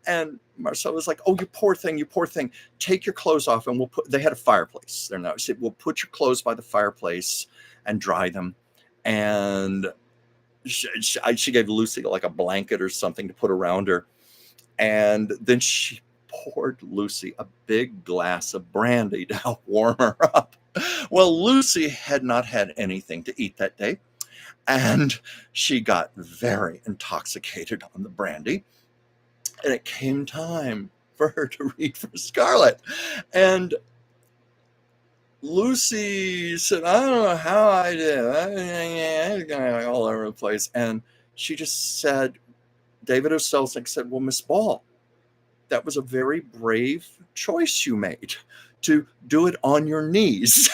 S1: And Marcella was like, "Oh, you poor thing, you poor thing. Take your clothes off and we'll put," they had a fireplace there now. She said, "We'll put your clothes by the fireplace and dry them." And she gave Lucy like a blanket or something to put around her. And then she poured Lucy a big glass of brandy to help warm her up. Well, Lucy had not had anything to eat that day, and she got very intoxicated on the brandy. And it came time for her to read for Scarlett. And Lucy said, "I don't know how I did. I was going all over the place." And she just said, David O. Selznick said, "Well, Miss Ball, that was a very brave choice you made to do it on your knees."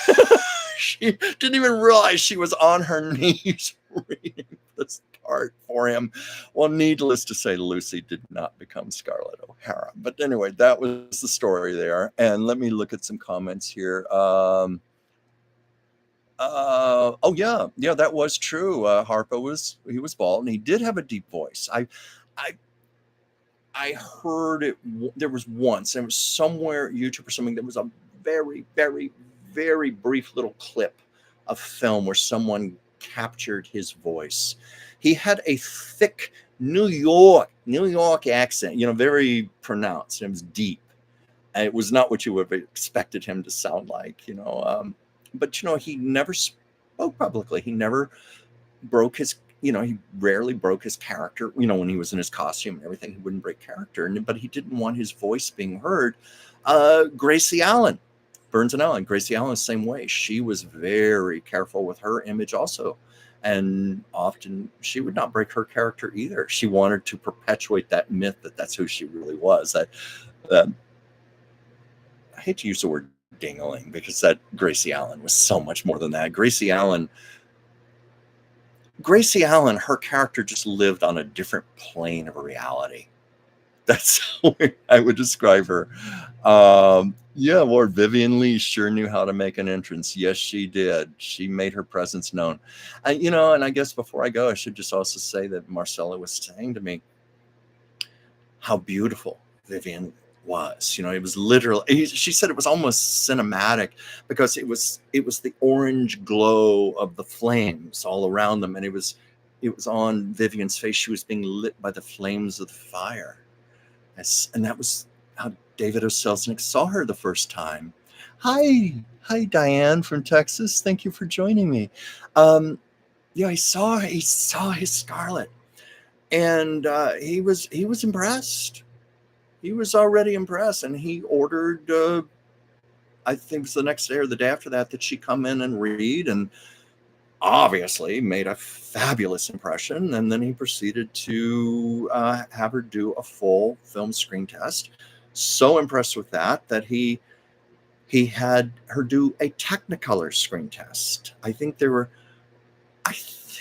S1: She didn't even realize she was on her knees reading this part for him. Well, needless to say, Lucy did not become Scarlett O'Hara. But anyway, that was the story there. And let me look at some comments here. Oh yeah, that was true. Harpo he was bald, and he did have a deep voice. I heard it. There was once, it was somewhere YouTube or something. There was a very, very, very brief little clip of film where someone captured his voice. He had a thick New York accent, very pronounced. It was deep. And it was not what you would have expected him to sound like, But he never spoke publicly. He never broke his. He rarely broke his character. When he was in his costume and everything, he wouldn't break character. But he didn't want his voice being heard. Gracie Allen, Burns and Allen. Gracie Allen, the same way. She was very careful with her image also. And often she would not break her character either. She wanted to perpetuate that myth that that's who she really was. I hate to use the word dingling, because that Gracie Allen was so much more than that. Gracie Allen, her character just lived on a different plane of reality. That's how I would describe her. Lord Vivien Leigh sure knew how to make an entrance. Yes, she did. She made her presence known. And I guess before I go, I should just also say that Marcella was saying to me how beautiful Vivien was. It was literally, she said it was almost cinematic, because it was the orange glow of the flames all around them, and it was on Vivien's face. She was being lit by the flames of the fire, and that was how David O. Selznick saw her the first time. Hi Diane from Texas, thank you for joining me. He saw his Scarlett, and he was impressed. He was already impressed, and he ordered, I think it was the next day or the day after that she come in and read, and obviously made a fabulous impression. And then he proceeded to have her do a full film screen test. So impressed with that he had her do a Technicolor screen test. I think there were, I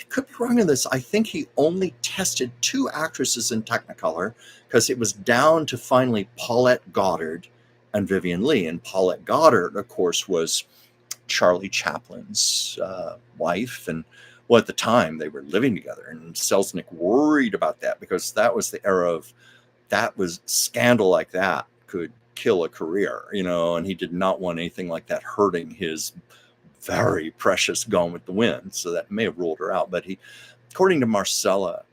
S1: could be wrong on this, I think he only tested 2 actresses in Technicolor, because it was down to finally Paulette Goddard and Vivien Leigh. And Paulette Goddard, of course, was Charlie Chaplin's wife. And at the time they were living together. And Selznick worried about that, because that was the era of, that was scandal like that could kill a career, and he did not want anything like that hurting his very precious Gone with the Wind. So that may have ruled her out. But according to Marcella,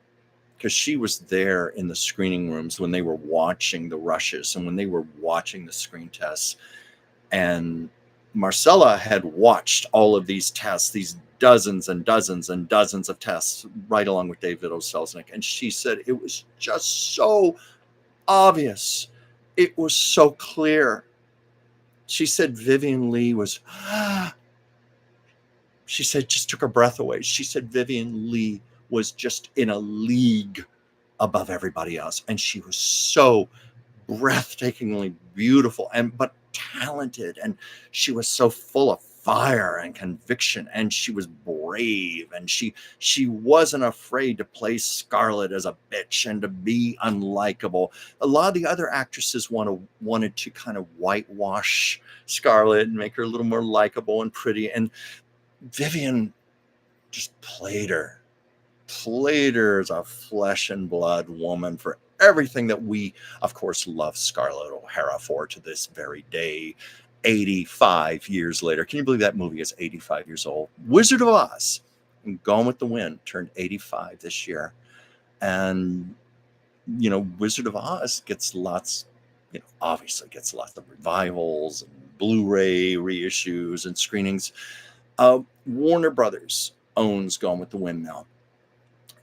S1: because she was there in the screening rooms when they were watching the rushes and when they were watching the screen tests, and Marcella had watched all of these tests, these dozens and dozens and dozens of tests, right along with David O. Selznick. And she said it was just so obvious. It was so clear. She said Vivien Leigh was, she said, just took her breath away. She said Vivien Leigh was just in a league above everybody else. And she was so breathtakingly beautiful but talented, and she was so full of fire and conviction, and she was brave, and she wasn't afraid to play Scarlett as a bitch and to be unlikable. A lot of the other actresses wanted to kind of whitewash Scarlett and make her a little more likable and pretty, and Vivien just played her as a flesh and blood woman for everything that we, of course, love Scarlett O'Hara for to this very day, 85 years later. Can you believe that movie is 85 years old? Wizard of Oz and Gone with the Wind turned 85 this year. And, Wizard of Oz gets lots, obviously gets lots of revivals and Blu-ray reissues and screenings. Warner Brothers owns Gone with the Wind now.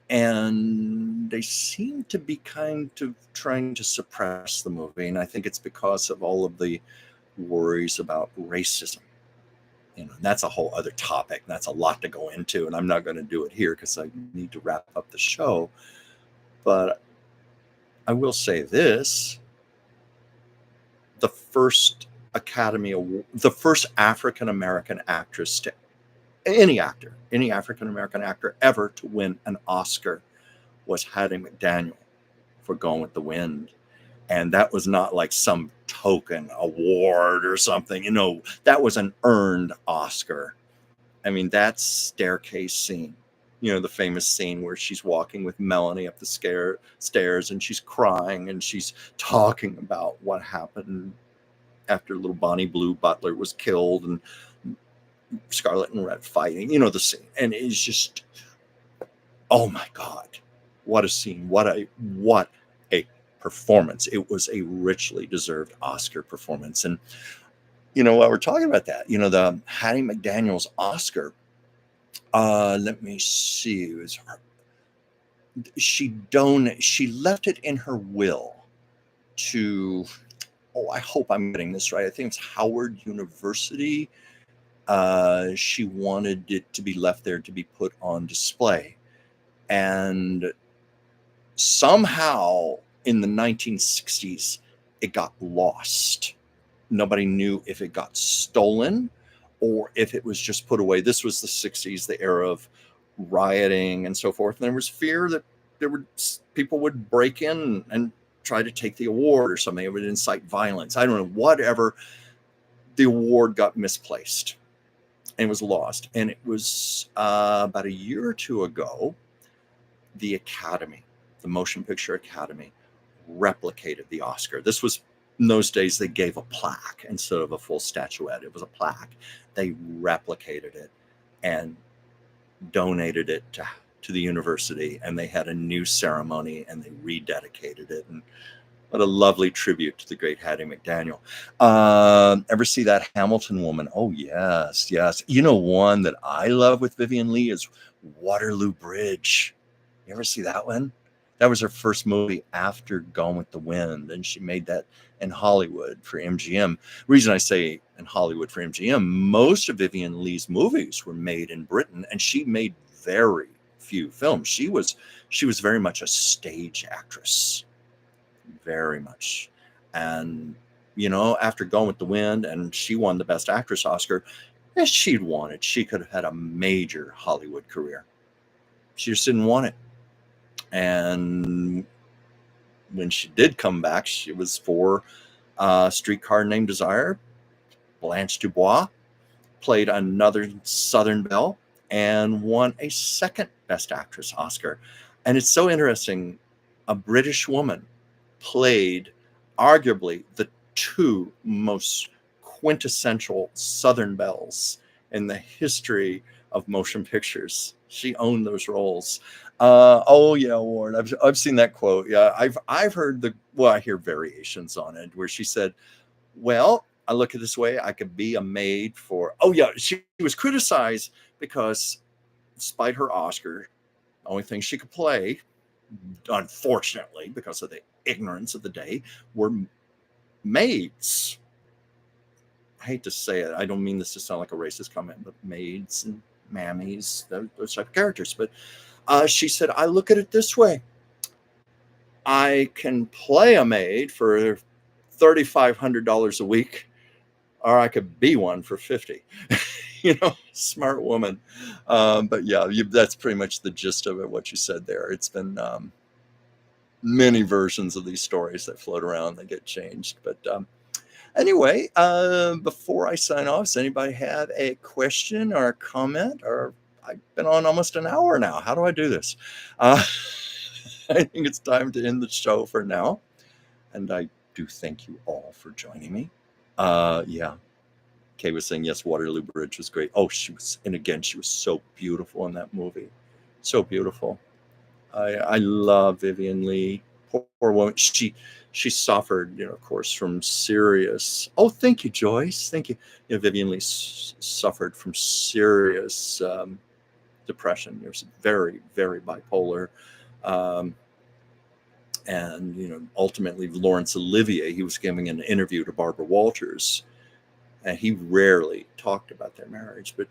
S1: And they seem to be kind of trying to suppress the movie. And I think it's because of all of the worries about racism. That's a whole other topic. That's a lot to go into. And I'm not going to do it here because I need to wrap up the show. But I will say this. The first Academy Award, the first African-American actress to any African-American actor ever to win an Oscar was Hattie McDaniel for Gone with the Wind. And that was not like some token award or something, that was an earned Oscar. I mean, that staircase scene, the famous scene where she's walking with Melanie up the stairs and she's crying and she's talking about what happened after little Bonnie Blue Butler was killed and Scarlet and Red fighting, the scene. And it's just, oh my God, what a scene. What a performance. It was a richly deserved Oscar performance. And, while we're talking about that, the Hattie McDaniel's Oscar, let me see, it was her. She left it in her will to, I hope I'm getting this right. I think it's Howard University. She wanted it to be left there to be put on display. And somehow in the 1960s, it got lost. Nobody knew if it got stolen or if it was just put away. This was the 60s, the era of rioting and so forth. And there was fear that people would break in and try to take the award or something. It would incite violence. I don't know, whatever. The award got misplaced and was lost. And it was about a year or two ago, the Academy, the Motion Picture Academy, replicated the Oscar. This was, in those days, they gave a plaque instead of a full statuette. It was a plaque. They replicated it and donated it to the university. And they had a new ceremony and they rededicated it. And what a lovely tribute to the great Hattie McDaniel. Ever see that Hamilton Woman? Oh, yes, yes. One that I love with Vivien Leigh is Waterloo Bridge. You ever see that one? That was her first movie after Gone with the Wind, and she made that in Hollywood for MGM. Reason I say in Hollywood for MGM, most of Vivien Leigh's movies were made in Britain, and she made very few films. She was very much a stage actress. Very much. And, after Gone with the Wind, and she won the Best Actress Oscar, if she'd wanted, she could have had a major Hollywood career. She just didn't want it. And when she did come back, she was for Streetcar Named Desire. Blanche DuBois played another Southern Belle and won a second Best Actress Oscar. And it's so interesting. A British woman played arguably the two most quintessential Southern belles in the history of motion pictures. She owned those roles. Oh yeah, Warren. I've seen that quote. Yeah, I've heard I hear variations on it where she said, "Well, I look at it this way: I could be a maid for." Oh yeah, she was criticized because, despite her Oscar, the only thing she could play, unfortunately, because of the ignorance of the day, were maids. I hate to say it. I don't mean this to sound like a racist comment, but maids and mammies, those type of characters. But she said, I look at it this way. I can play a maid for $3,500 a week, or I could be one for 50. Smart woman. But yeah, that's pretty much the gist of it, what you said there. It's been many versions of these stories that float around that get changed. But anyway, before I sign off, does anybody have a question or a comment? Or I've been on almost an hour now. How do I do this? I think it's time to end the show for now. And I do thank you all for joining me. Yeah. Kay was saying, yes, Waterloo Bridge was great. Oh, she was so beautiful in that movie. So beautiful. I love Vivian Lee. Poor woman. She suffered, of course, from serious. Oh, thank you, Joyce. Thank you. Vivian Lee suffered from serious depression. She was very, very bipolar. And ultimately, Laurence Olivier, he was giving an interview to Barbara Walters, and he rarely talked about their marriage, but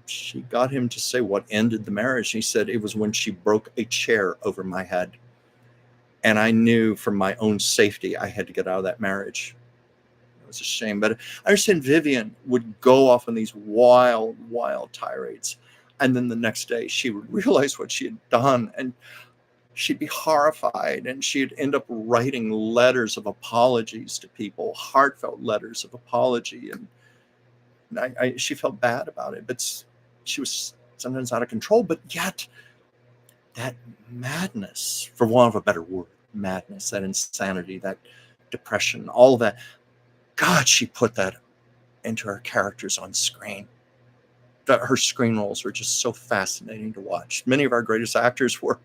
S1: she got him to say what ended the marriage. He said it was when she broke a chair over my head. And I knew for my own safety, I had to get out of that marriage. It was a shame. But I understand Vivian would go off on these wild, wild tirades. And then the next day she would realize what she had done. And she'd be horrified. And she'd end up writing letters of apologies to people, heartfelt letters of apology. And she felt bad about it. But she was sometimes out of control. But yet, that madness, for want of a better word, madness, that insanity, that depression, all that, God, she put that into her characters on screen. Her screen roles were just so fascinating to watch. Many of our greatest actors were,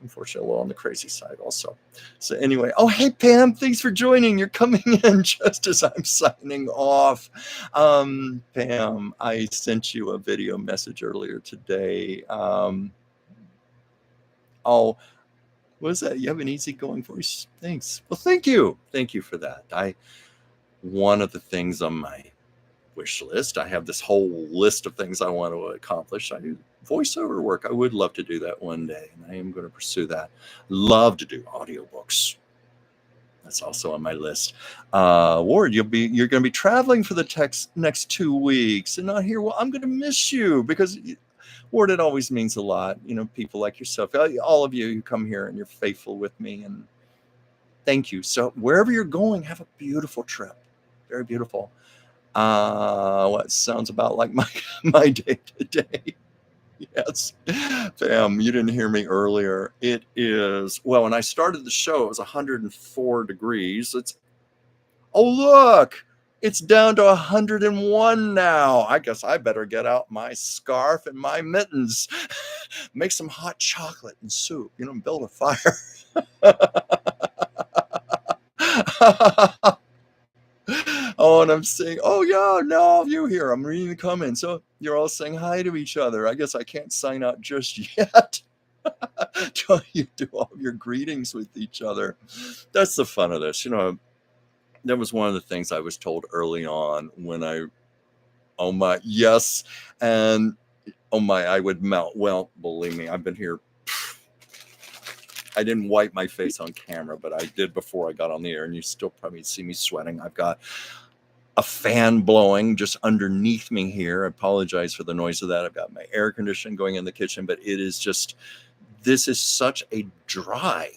S1: unfortunately, a little on the crazy side also. So anyway, oh, hey, Pam, thanks for joining. You're coming in just as I'm signing off. Pam, I sent you a video message earlier today. Oh, what was that? You have an easygoing voice. Thanks. Well, thank you. Thank you for that. One of the things on my wish list, I have this whole list of things I want to accomplish. I do voiceover work. I would love to do that one day, and I am going to pursue that. Love to do audiobooks. That's also on my list. Ward, you're going to be traveling for the next 2 weeks and not here. Well, I'm going to miss you because Ward, it always means a lot. People like yourself, all of you who come here and you're faithful with me, and thank you. So wherever you're going, have a beautiful trip. Very beautiful. What sounds about like my day today. Yes. Fam, you didn't hear me earlier. It is, well, when I started the show, it was 104 degrees. Oh, look, it's down to 101 now. I guess I better get out my scarf and my mittens, make some hot chocolate and soup, build a fire. Oh, and I'm saying, oh, yeah, no, you here. I'm reading the comments. So you're all saying hi to each other. I guess I can't sign out just yet. You do all your greetings with each other. That's the fun of this. That was one of the things I was told early on when oh my, yes. And oh my, I would melt. Well, believe me, I've been here. I didn't wipe my face on camera, but I did before I got on the air, and you still probably see me sweating. I've got a fan blowing just underneath me here. I apologize for the noise of that. I've got my air conditioning going in the kitchen, but this is such a dry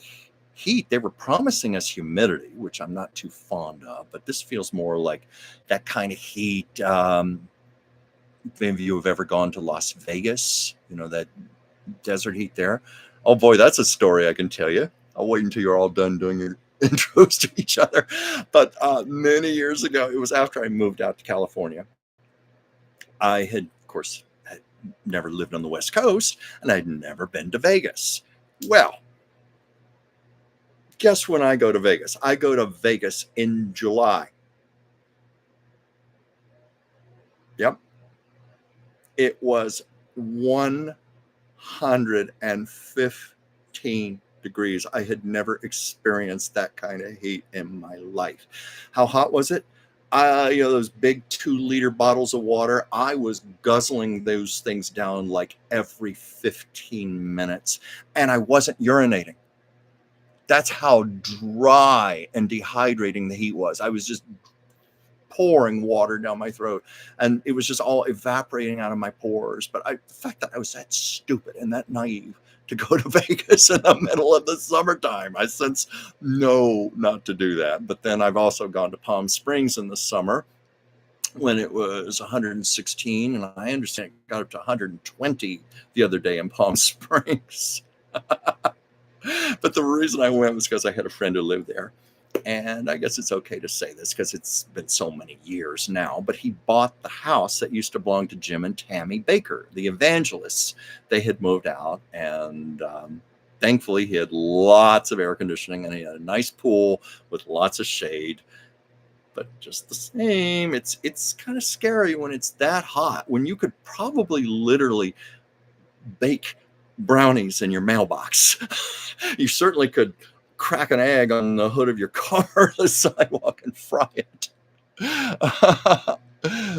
S1: heat. They were promising us humidity, which I'm not too fond of, but this feels more like that kind of heat. If any of you have ever gone to Las Vegas, that desert heat there. Oh boy, that's a story I can tell you. I'll wait until you're all done doing your intros to each other. But many years ago, it was after I moved out to California. I had, of course, had never lived on the West Coast, and I'd never been to Vegas. Well, guess when I go to Vegas? I go to Vegas in July. Yep. It was 115 degrees. I had never experienced that kind of heat in my life. How hot was it? Those big 2-liter bottles of water, I was guzzling those things down like every 15 minutes, and I wasn't urinating. That's how dry and dehydrating the heat was. I was just pouring water down my throat, and it was just all evaporating out of my pores. But the fact that I was that stupid and that naive to go to Vegas in the middle of the summertime, I since know not to do that. But then I've also gone to Palm Springs in the summer when it was 116, and I understand it got up to 120 the other day in Palm Springs. But the reason I went was because I had a friend who lived there. And I guess it's okay to say this because it's been so many years now, but he bought the house that used to belong to Jim and Tammy Baker, the evangelists. They had moved out, and thankfully he had lots of air conditioning, and he had a nice pool with lots of shade. But just the same, it's kind of scary when it's that hot, when you could probably literally bake brownies in your mailbox. You certainly could crack an egg on the hood of your car or the sidewalk and fry it.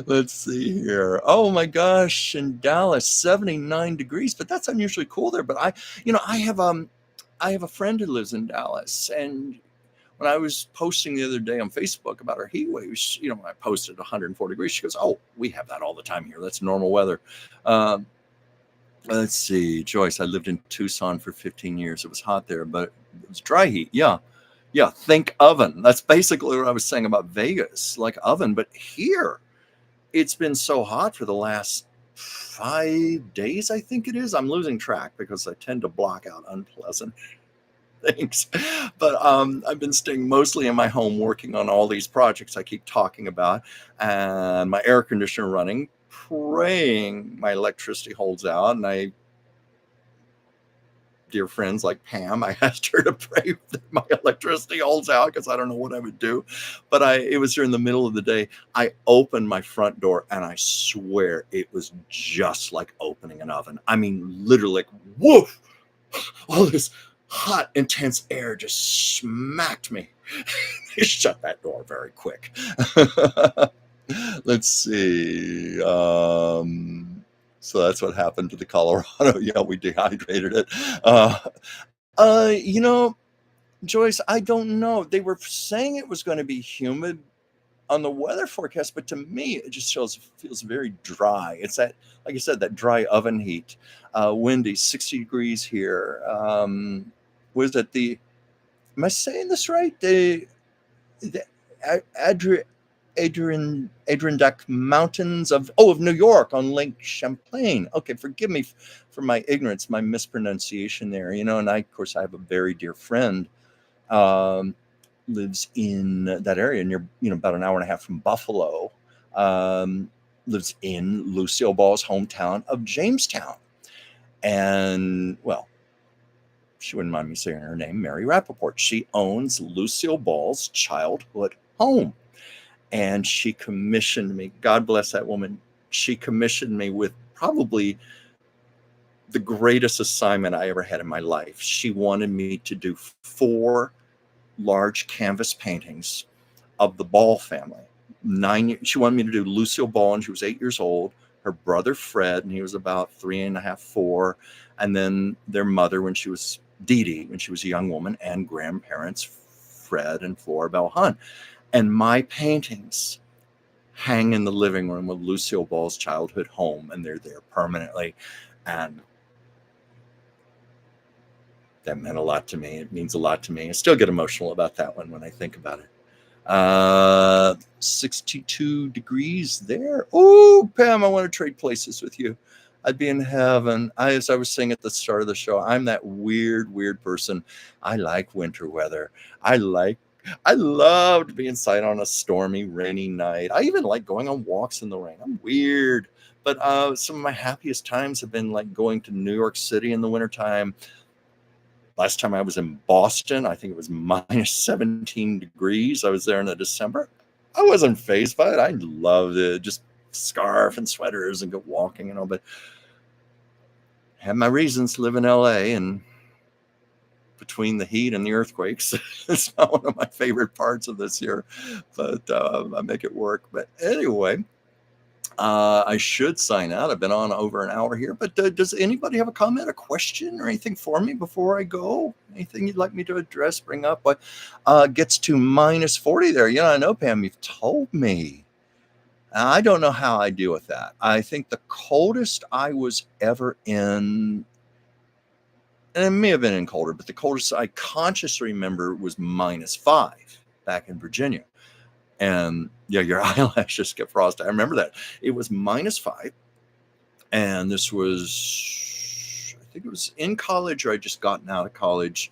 S1: Let's see here. Oh my gosh, in Dallas, 79 degrees, but that's unusually cool there. But I have a friend who lives in Dallas, and when I was posting the other day on Facebook about our heat waves, when I posted 104 degrees, she goes, "Oh, we have that all the time here. That's normal weather." Let's see, Joyce, I lived in Tucson for 15 years. It was hot there, but it was dry heat. Yeah. Think oven. That's basically what I was saying about Vegas, like oven. But here, it's been so hot for the last 5 days, I think it is. I'm losing track because I tend to block out unpleasant things. But I've been staying mostly in my home working on all these projects I keep talking about, and my air conditioner running, praying my electricity holds out. And dear friends like Pam, I asked her to pray that my electricity holds out because I don't know what I would do. But it was during the middle of the day. I opened my front door, and I swear it was just like opening an oven. I mean, literally, like, woof! All this hot, intense air just smacked me. Shut that door very quick. Let's see. So that's what happened to the Colorado. Yeah, we dehydrated it. Joyce, I don't know. They were saying it was going to be humid on the weather forecast, but to me, it just feels very dry. It's that, like I said, that dry oven heat. Windy, 60 degrees here. Was it am I saying this right? The Adirondack Mountains of New York on Lake Champlain. Okay, forgive me for my ignorance, my mispronunciation there. And of course, I have a very dear friend lives in that area near, about an hour and a half from Buffalo. Lives in Lucille Ball's hometown of Jamestown. And, well, she wouldn't mind me saying her name, Mary Rappaport. She owns Lucille Ball's childhood home. And she commissioned me, God bless that woman, she commissioned me with probably the greatest assignment I ever had in my life. She wanted me to do 4 large canvas paintings of the Ball family. She wanted me to do Lucille Ball, and she was 8 years old, her brother Fred, and he was about 3.5, 4, and then their mother when she was Dee Dee, when she was a young woman, and grandparents Fred and Flora Bell Hunt. And my paintings hang in the living room of Lucille Ball's childhood home, and they're there permanently. And that meant a lot to me. It means a lot to me. I still get emotional about that one when I think about it. 62 degrees there. Oh, Pam, I want to trade places with you. I'd be in heaven. As I was saying at the start of the show, I'm that weird person. I like winter weather. I like I love to be inside on a stormy, rainy night. I even like going on walks in the rain. I'm weird. But some of my happiest times have been like going to New York City in the wintertime. Last time I was in Boston, I think it was minus 17 degrees. I was there in the December. I wasn't phased by it. I loved it. Just scarf and sweaters and go walking and all. But have my reasons to live in LA, and between the heat and the earthquakes, it's not one of my favorite parts of this year, but I make it work. But anyway, I should sign out. I've been on over an hour here, but does anybody have a comment, a question, or anything for me before I go? Anything you'd like me to address, bring up? What gets to minus 40 there? I know, Pam, you've told me. I don't know how I deal with that. I think the coldest I was ever in, and it may have been in colder, but the coldest I consciously remember was -5 back in Virginia. And yeah, your eyelashes get frosted. I remember that. It was -5. And this was, I think it was in college, or I just gotten out of college.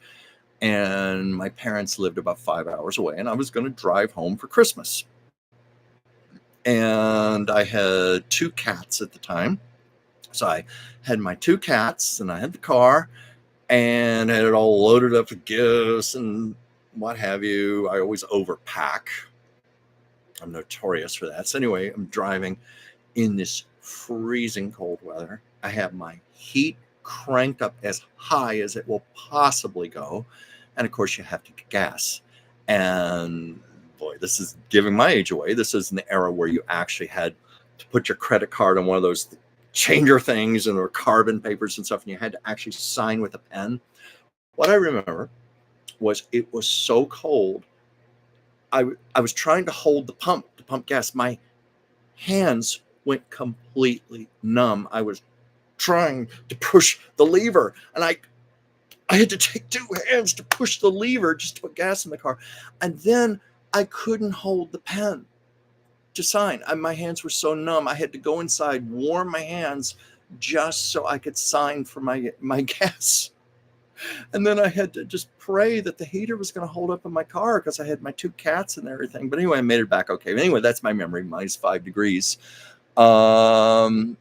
S1: And my parents lived about 5 hours away, and I was going to drive home for Christmas. And I had 2 cats at the time. So I had my 2 cats, and I had the car, and I had it all loaded up with gifts and what have you. I always overpack. I'm notorious for that. So anyway, I'm driving in this freezing cold weather. I have my heat cranked up as high as it will possibly go. And of course, you have to get gas. And boy, this is giving my age away. This is an era where you actually had to put your credit card on one of those changer things and or carbon papers and stuff, and you had to actually sign with a pen. What I remember was it was so cold. I was trying to hold the pump to pump gas. My hands went completely numb. I was trying to push the lever, and I had to take 2 hands to push the lever just to put gas in the car. And then I couldn't hold the pen to sign. My hands were so numb. I had to go inside, warm my hands just so I could sign for my gas. And then I had to just pray that the heater was going to hold up in my car because I had my 2 cats and everything. But anyway, I made it back okay. But anyway, that's my memory, -5 degrees. Pam,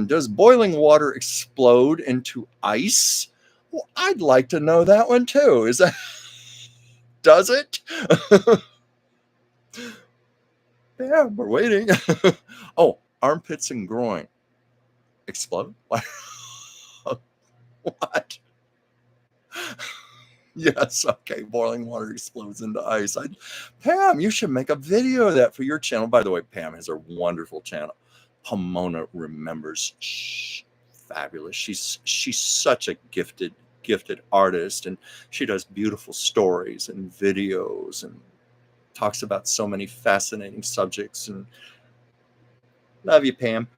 S1: does boiling water explode into ice? Well, I'd like to know that one too. Does it? Yeah, we're waiting. Oh, armpits and groin explode? What? Yes, okay. Boiling water explodes into ice. Pam, you should make a video of that for your channel. By the way, Pam has a wonderful channel. Pomona Remembers. Fabulous. She's such a gifted artist, and she does beautiful stories and videos and talks about so many fascinating subjects. And love you, Pam.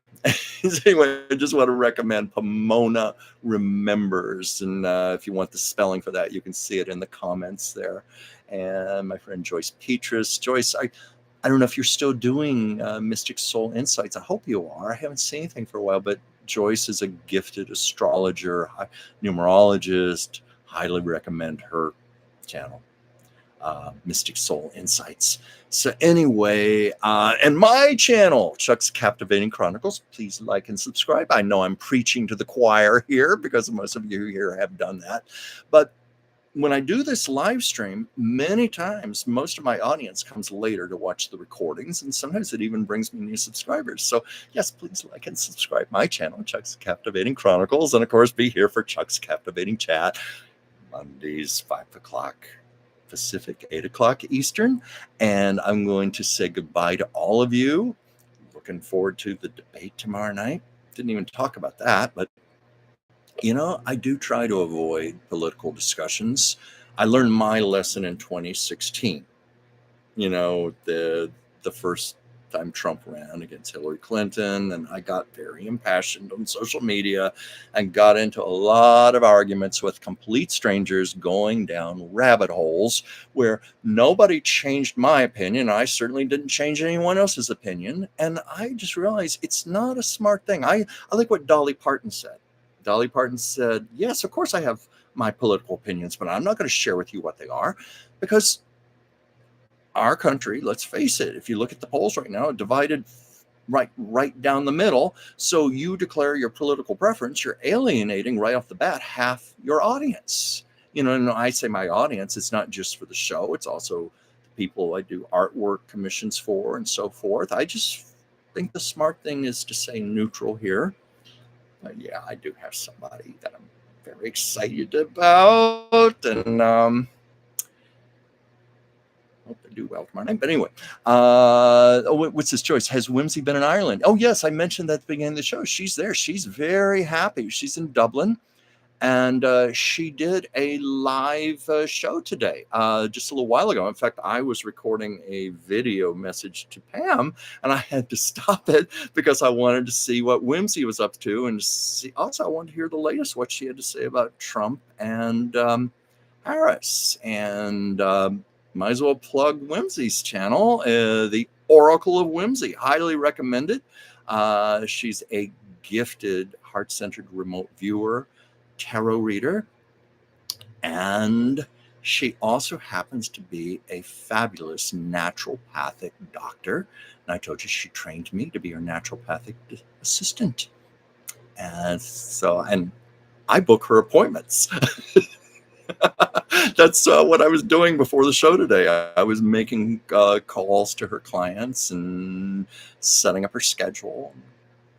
S1: Anyway, I just want to recommend Pomona Remembers. And if you want the spelling for that, you can see it in the comments there. And my friend Joyce Petrus. Joyce, I don't know if you're still doing Mystic Soul Insights. I hope you are. I haven't seen anything for a while, but Joyce is a gifted astrologer, numerologist. Highly recommend her channel. Mystic Soul Insights. So anyway, and my channel, Chuck's Captivating Chronicles, please like and subscribe. I know I'm preaching to the choir here because most of you here have done that. But when I do this live stream, many times, most of my audience comes later to watch the recordings, and sometimes it even brings me new subscribers. So yes, please like and subscribe my channel, Chuck's Captivating Chronicles, and of course, be here for Chuck's Captivating Chat, Mondays, 5 o'clock Pacific, 8 o'clock Eastern. And I'm going to say goodbye to all of you. Looking forward to the debate tomorrow night. Didn't even talk about that, but I do try to avoid political discussions. I learned my lesson in 2016. The first time Trump ran against Hillary Clinton, and I got very impassioned on social media and got into a lot of arguments with complete strangers, going down rabbit holes where nobody changed my opinion. I certainly didn't change anyone else's opinion. And I just realized it's not a smart thing. I like what Dolly Parton said. Dolly Parton said, yes, of course I have my political opinions, but I'm not going to share with you what they are, because our country, let's face it, if you look at the polls right now, divided right down the middle. So you declare your political preference, you're alienating right off the bat half your audience. You know, and I say my audience, it's not just for the show, it's also the people I do artwork commissions for and so forth. I just think the smart thing is to say neutral here. Yeah, I do have somebody that I'm very excited about, and hope they do well tomorrow night. But anyway, what's his choice? Has Whimsy been in Ireland? Oh, yes, I mentioned that at the beginning of the show. She's there. She's very happy. She's in Dublin, and she did a live show today, just a little while ago. In fact, I was recording a video message to Pam, and I had to stop it because I wanted to see what Whimsy was up to, and see. Also, I wanted to hear the latest, what she had to say about Trump and Harris. And might as well plug Whimsy's channel, the Oracle of Whimsy. Highly recommended. She's a gifted, heart-centered remote viewer, tarot reader, and she also happens to be a fabulous naturopathic doctor. And I told you she trained me to be her naturopathic assistant. And so, and I book her appointments. That's what I was doing before the show today. I was making calls to her clients and setting up her schedule and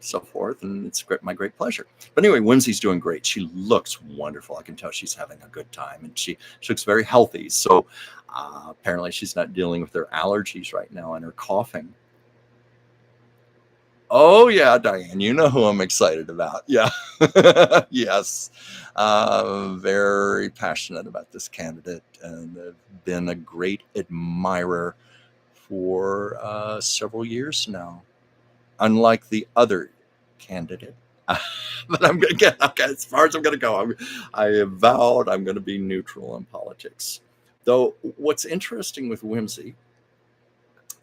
S1: so forth, and it's my great pleasure. But anyway, Whimsy's doing great. She looks wonderful. I can tell she's having a good time, and she looks very healthy. So apparently she's not dealing with her allergies right now and her coughing. Oh, yeah, Diane, you know who I'm excited about. Yeah. Yes. Very passionate about this candidate, and I've been a great admirer for several years now, unlike the other candidate. But I'm going to get, okay, as far as I'm going to go, I have vowed I'm going to be neutral in politics. Though what's interesting with Whimsy,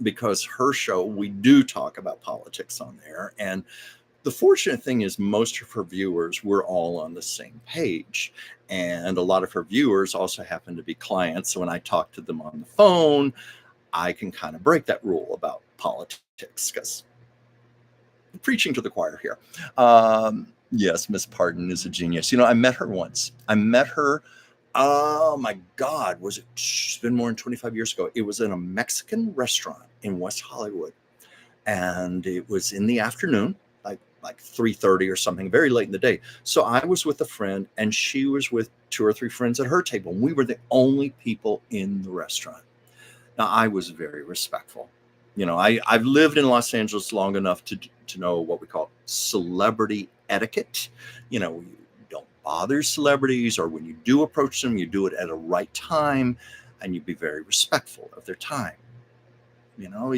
S1: because her show, we do talk about politics on there. And the fortunate thing is most of her viewers, we're all on the same page. And a lot of her viewers also happen to be clients. So when I talk to them on the phone, I can kind of break that rule about politics, because I'm preaching to the choir here. Yes, Miss Parton is a genius. You know, I met her once. I met her, oh my God, it's been more than 25 years ago. It was in a Mexican restaurant in West Hollywood. And it was in the afternoon, like 3:30 or something, very late in the day. So I was with a friend, and she was with 2 or 3 friends at her table. And we were the only people in the restaurant. Now, I was very respectful. You know, I've lived in Los Angeles long enough to know what we call celebrity etiquette. You know, you don't bother celebrities, or when you do approach them, you do it at a right time, and you be very respectful of their time. You know,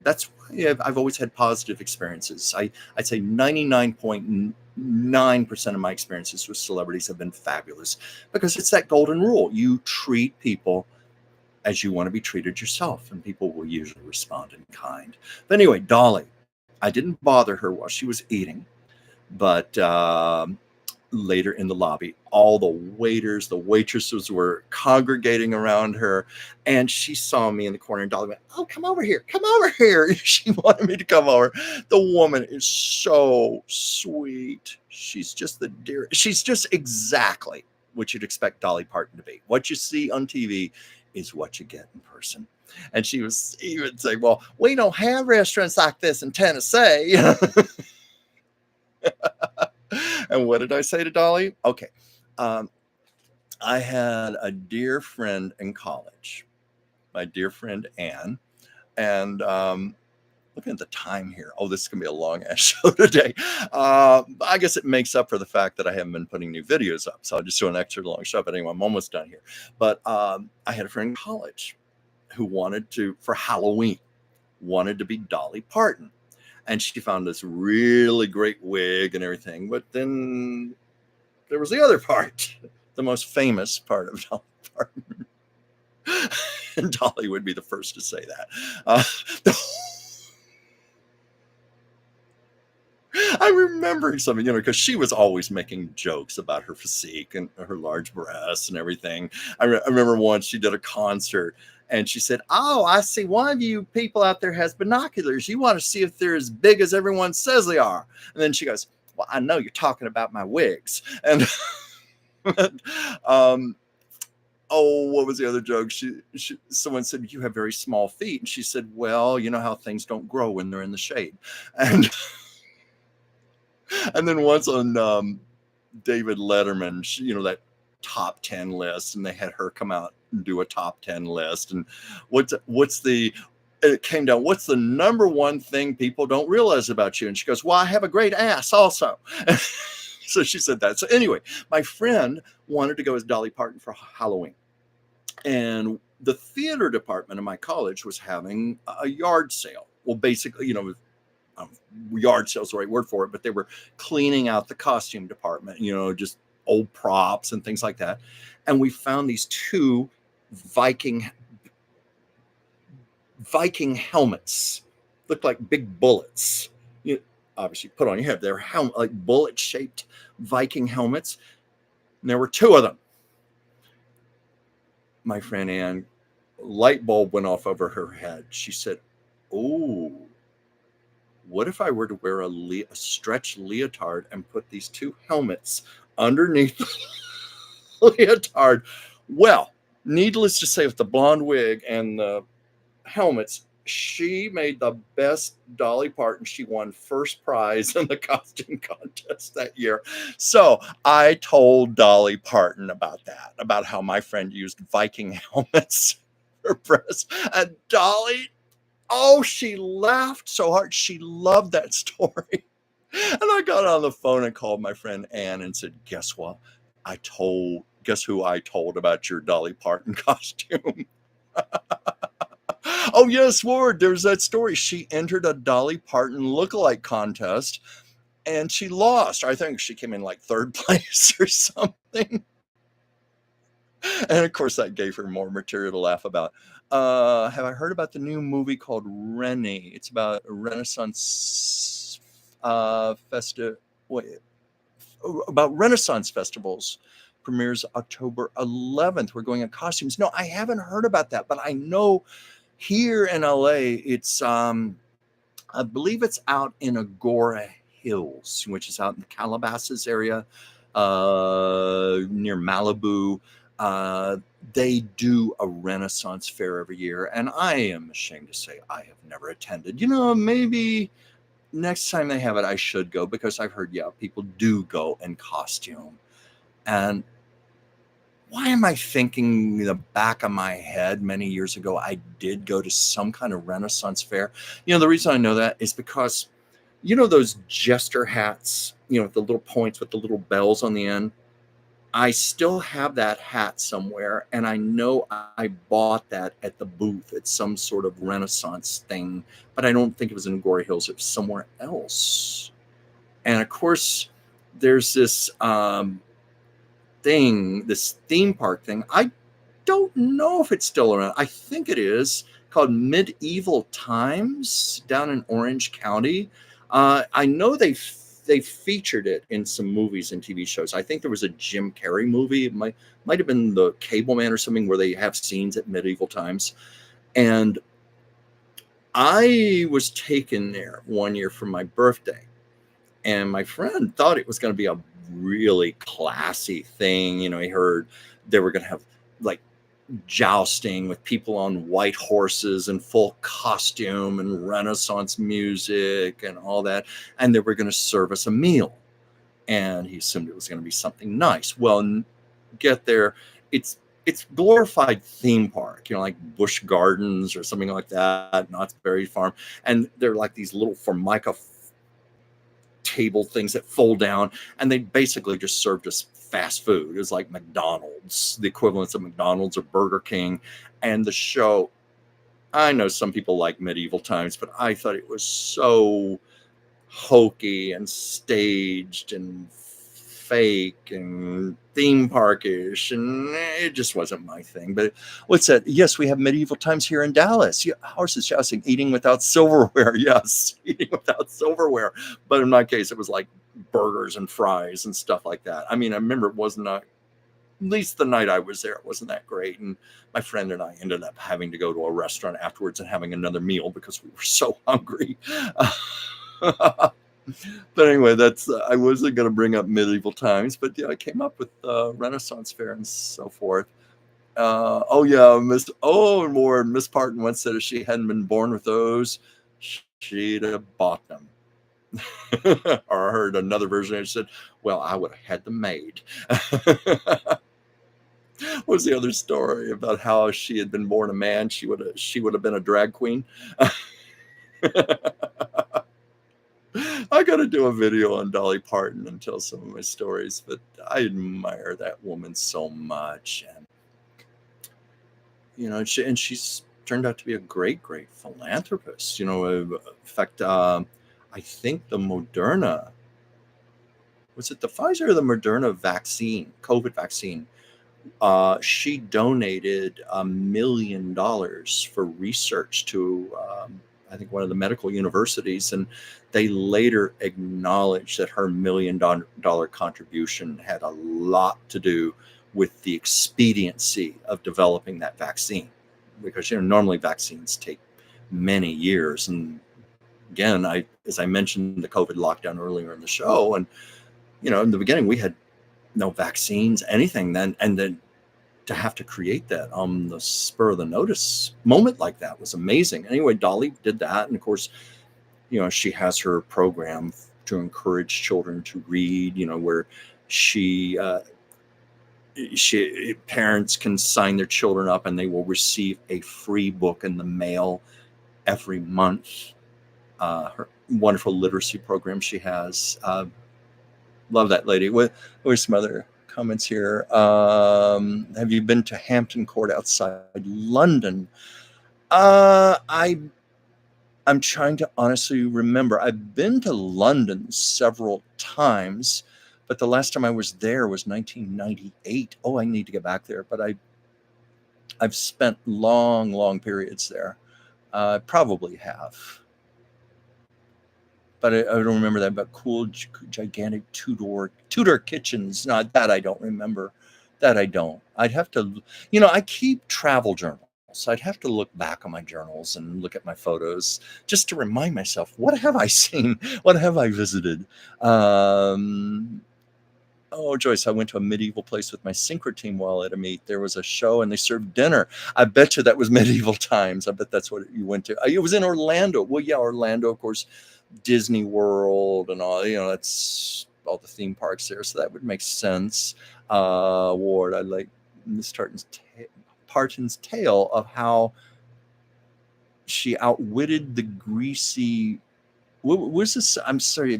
S1: that's why I've always had positive experiences. I'd say 99.9% of my experiences with celebrities have been fabulous, because it's that golden rule. You treat people as you want to be treated yourself, and people will usually respond in kind. But anyway, Dolly, I didn't bother her while she was eating, but later in the lobby, all the waiters, the waitresses were congregating around her, and she saw me in the corner, and Dolly went, "Oh, come over here, come over here." She wanted me to come over. The woman is so sweet. She's just the dear. She's just exactly what you'd expect Dolly Parton to be. What you see on TV is what you get in person. And she was even saying, "Well, we don't have restaurants like this in Tennessee." And what did I say to Dolly? Okay. I had a dear friend in college, my dear friend Anne, and looking at the time here. Oh, this is going to be a long ass show today. I guess it makes up for the fact that I haven't been putting new videos up. So I'll just do an extra long show. But anyway, I'm almost done here. But I had a friend in college who wanted to, for Halloween, wanted to be Dolly Parton. And she found this really great wig and everything. But then there was the other part, the most famous part of Dolly Parton. And Dolly would be the first to say that. I'm remembering something, because she was always making jokes about her physique and her large breasts and everything. I remember once she did a concert and she said, "Oh, I see one of you people out there has binoculars. You want to see if they're as big as everyone says they are." And then she goes, "Well, I know you're talking about my wigs." And oh, what was the other joke? Someone said, "You have very small feet." And she said, "Well, you know how things don't grow when they're in the shade." And then once on David Letterman, that top 10 list, and they had her come out and do a top 10 list. And it came down, what's the number one thing people don't realize about you? And she goes, "Well, I have a great ass also." So she said that. So anyway, my friend wanted to go as Dolly Parton for Halloween. And the theater department of my college was having a yard sale. Well, basically, yard sale's the right word for it, but they were cleaning out the costume department, just old props and things like that. And we found these two Viking helmets, looked like big bullets. You obviously put on your head. They're like bullet-shaped Viking helmets. And there were two of them. My friend Ann, light bulb went off over her head. She said, "Oh, what if I were to wear a stretch leotard and put these two helmets underneath the leotard?" Well, needless to say, with the blonde wig and the helmets, she made the best Dolly Parton. She won first prize in the costume contest that year. So I told Dolly Parton about how my friend used Viking helmets for press. And Dolly, oh, she laughed so hard. She loved that story. And I got on the phone and called my friend Ann and said, "Guess what? Guess who I told about your Dolly Parton costume?" Oh, yes, Ward, there's that story. She entered a Dolly Parton lookalike contest and she lost. I think she came in like third place or something. And of course, that gave her more material to laugh about. Have I heard about the new movie called Rennie? It's about a Renaissance about Renaissance festivals. Premieres October 11th. We're going in costumes. No, I haven't heard about that, but I know here in LA, it's I believe it's out in Agora Hills, which is out in the Calabasas area, near Malibu. They do a Renaissance fair every year, and I am ashamed to say I have never attended. Maybe next time they have it, I should go, because I've heard, people do go in costume. And why am I thinking in the back of my head many years ago, I did go to some kind of Renaissance fair? The reason I know that is because, those jester hats, with the little points with the little bells on the end. I still have that hat somewhere, and I know I bought that at the booth at some sort of Renaissance thing, but I don't think it was in Agora Hills. It was somewhere else. And of course, there's this this theme park thing. I don't know if it's still around. I think it is, called Medieval Times down in Orange County. I know they featured it in some movies and TV shows. I think there was a Jim Carrey movie. It might have been The Cable Man or something, where they have scenes at Medieval Times. And I was taken there one year for my birthday, and my friend thought it was going to be a really classy thing. He heard they were going to have like jousting with people on white horses and full costume and Renaissance music and all that. And they were going to serve us a meal. And he assumed it was going to be something nice. Well, get there. It's glorified theme park, like Busch Gardens or something like that, Knott's Berry Farm. And they're like these little Formica table things that fold down, and they basically just served us fast food. It was like McDonald's, the equivalents of McDonald's or Burger King. And the show, I know some people like medieval times, but I thought it was so hokey and staged and fake and theme parkish, and it just wasn't my thing. But what's that? Yes, we have medieval times here in Dallas. Yeah, horses jousting, eating without silverware. Yes, eating without silverware. But in my case, it was like burgers and fries and stuff like that. I mean, I remember it was not, at least the night I was there, it wasn't that great. And my friend and I ended up having to go to a restaurant afterwards and having another meal because we were so hungry. But anyway, that's I wasn't going to bring up medieval times, but yeah, I came up with Renaissance fair and so forth. Oh yeah, Miss Parton once said if she hadn't been born with those, she'd have bought them. Or I heard another version that said, "Well, I would have had them made." What was the other story about how she had been born a man? She would have been a drag queen. I got to do a video on Dolly Parton and tell some of my stories, but I admire that woman so much, and she's turned out to be a great, great philanthropist. In fact, I think the Moderna, was it the Pfizer or the Moderna vaccine, COVID vaccine? She donated $1 million for research to, I think, one of the medical universities, and they later acknowledged that her $1 million contribution had a lot to do with the expediency of developing that vaccine, because normally vaccines take many years. And again, as I mentioned the COVID lockdown earlier in the show, and in the beginning we had no vaccines, anything then, and then to have to create that on the spur of the notice moment like that was amazing. Anyway, Dolly did that, and of course, she has her program to encourage children to read. Where she parents can sign their children up, and they will receive a free book in the mail every month. Her wonderful literacy program she has. Love that lady. Where's some other comments here? Have you been to Hampton Court outside London? I'm trying to honestly remember. I've been to London several times, but the last time I was there was 1998. Oh, I need to get back there, but I've spent long, long periods there. Probably have. But I don't remember that. But cool, gigantic Tudor kitchens. Not that I don't remember. That I don't. I'd have to. I keep travel journals. So I'd have to look back on my journals and look at my photos just to remind myself, what have I seen? What have I visited? Oh, Joyce, I went to a medieval place with my synchro team while at a meet. There was a show and they served dinner. I bet you that was medieval times. I bet that's what you went to. It was in Orlando. Well, yeah, Orlando, of course, Disney World and all, that's all the theme parks there. So that would make sense. Ward, I like Miss Parton's tale of how she outwitted the greasy. What was this? I'm sorry.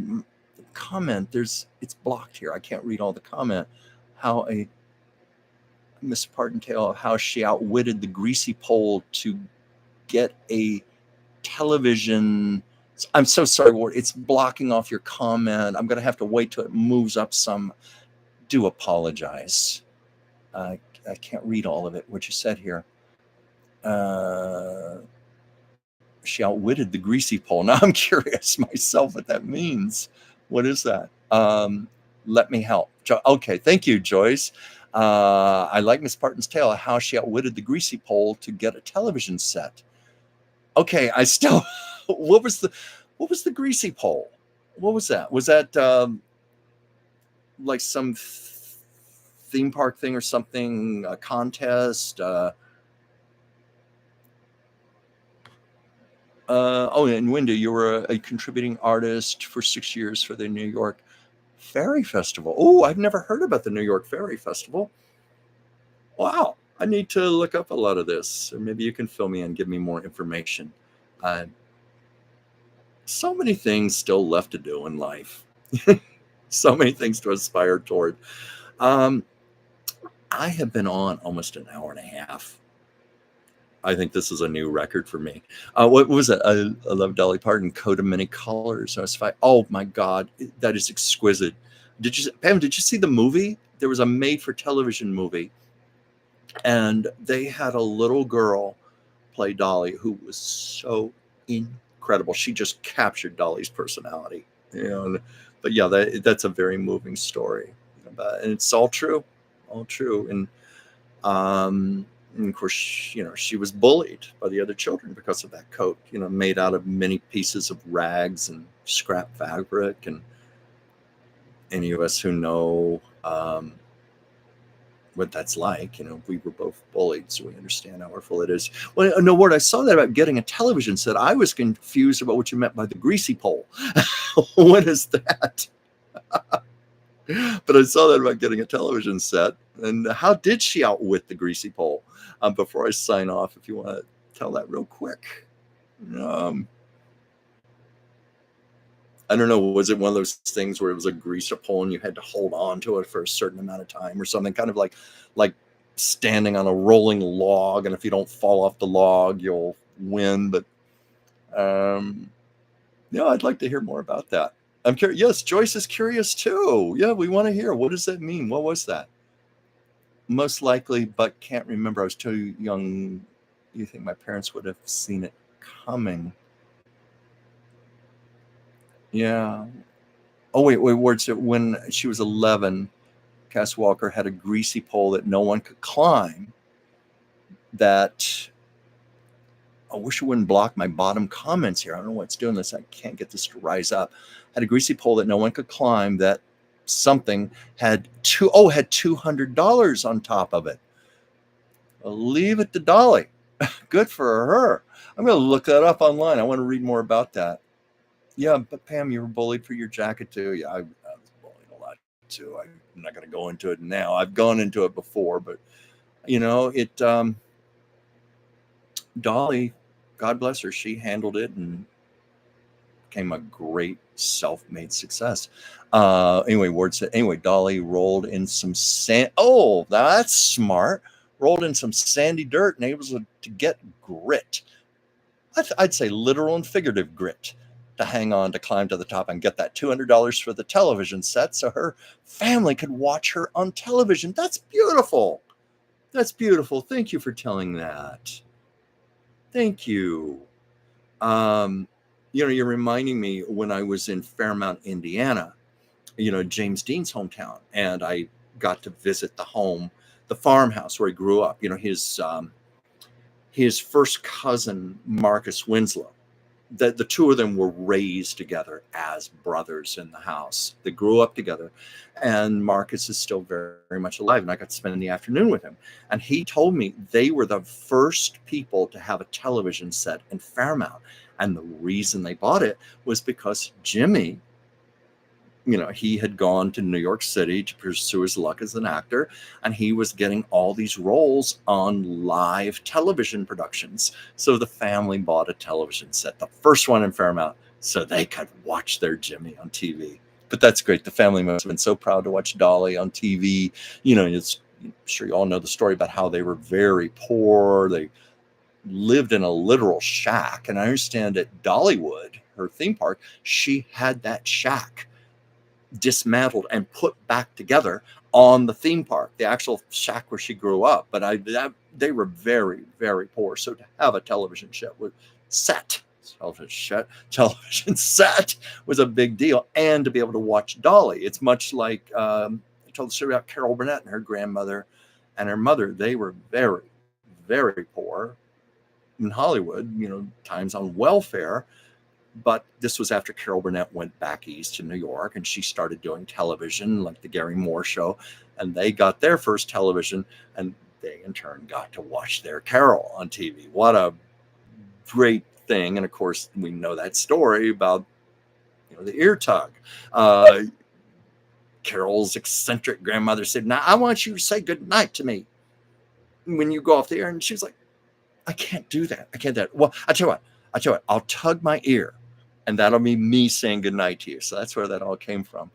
S1: Comment. It's blocked here. I can't read all the comment. How a Miss Parton tale of how she outwitted the greasy pole to get a television. I'm so sorry, Ward. It's blocking off your comment. I'm going to have to wait till it moves up some. Do apologize. I can't read all of it, what you said here. She outwitted the greasy pole. Now I'm curious myself what that means. What is that? Let me help. Okay, thank you, Joyce. I like Miss Parton's tale of how she outwitted the greasy pole to get a television set. Okay, I still. What was the greasy pole? What was that? Was that like some theme park thing or something? A contest? And Wendy, you were a contributing artist for 6 years for the New York Fairy Festival. Oh, I've never heard about the New York Fairy Festival. Wow, I need to look up a lot of this. Or maybe you can fill me in, give me more information. So many things still left to do in life. So many things to aspire toward. I have been on almost an hour and a half. I think this is a new record for me. What was it? I love Dolly Parton, Coat of Many Colors. I was fine. Oh my God, that is exquisite. Pam, did you see the movie? There was a made for television movie, and they had a little girl play Dolly who was so incredible. She just captured Dolly's personality. You know, but yeah, that's a very moving story. And it's all true, all true. And of course, she was bullied by the other children because of that coat, made out of many pieces of rags and scrap fabric. And any of us who know what that's like, we were both bullied, so we understand how awful it is. Well, no, Ward, I saw that about getting a television set. I was confused about what you meant by the greasy pole. What is that? But I saw that about getting a television set. And how did she outwit the greasy pole? Before I sign off, if you want to tell that real quick. I don't know, was it one of those things where it was a greaser pole and you had to hold on to it for a certain amount of time or something, kind of like standing on a rolling log, and if you don't fall off the log, you'll win. But I'd like to hear more about that. I'm curious. Yes, Joyce is curious too. Yeah, we want to hear. What does that mean? What was that? Most likely, but can't remember. I was too young. You think my parents would have seen it coming? Yeah. Oh, wait. Words. When she was 11, Cass Walker had a greasy pole that no one could climb. That, I wish it wouldn't block my bottom comments here. I don't know what's doing this. I can't get this to rise up. Had a greasy pole that no one could climb. That something had $200 on top of it. I'll leave it to Dolly. Good for her. I'm going to look that up online. I want to read more about that. Yeah, but Pam, you were bullied for your jacket too. Yeah, I was bullied a lot too. I'm not going to go into it now. I've gone into it before, but Dolly, God bless her, she handled it and became a great self-made success. Ward said, Dolly rolled in some sand. Oh, that's smart. Rolled in some sandy dirt and able to get grit. I'd say literal and figurative grit to hang on, to climb to the top and get that $200 for the television set so her family could watch her on television. That's beautiful. That's beautiful. Thank you for telling that. Thank you. You're reminding me when I was in Fairmount, Indiana, James Dean's hometown, and I got to visit the farmhouse where he grew up. His first cousin, Marcus Winslow, the two of them were raised together as brothers in the house. They grew up together, and Marcus is still very, very much alive. And I got to spend the afternoon with him. And he told me they were the first people to have a television set in Fairmount. And the reason they bought it was because Jimmy, he had gone to New York City to pursue his luck as an actor, and he was getting all these roles on live television productions. So the family bought a television set, the first one in Fairmount, so they could watch their Jimmy on TV. But that's great. The family must have been so proud to watch Dolly on TV. I'm sure you all know the story about how they were very poor. They lived in a literal shack. And I understand at Dollywood, her theme park, she had that shack dismantled and put back together on the theme park, the actual shack where she grew up. But they were very, very poor. So to have a television set was a big deal. And to be able to watch Dolly, it's much like I told the story about Carol Burnett and her grandmother and her mother. They were very, very poor in Hollywood, times on welfare. But this was after Carol Burnett went back east to New York, and she started doing television like the Gary Moore Show, and they got their first television, and they in turn got to watch their Carol on TV. What a great thing. And of course, we know that story about the ear tug. Carol's eccentric grandmother said, "Now I want you to say good night to me when you go off the air." And she was like, "I can't do that. I can't do that." Well, I tell you what, I'll tug my ear, and that'll be me saying goodnight to you. So that's where that all came from.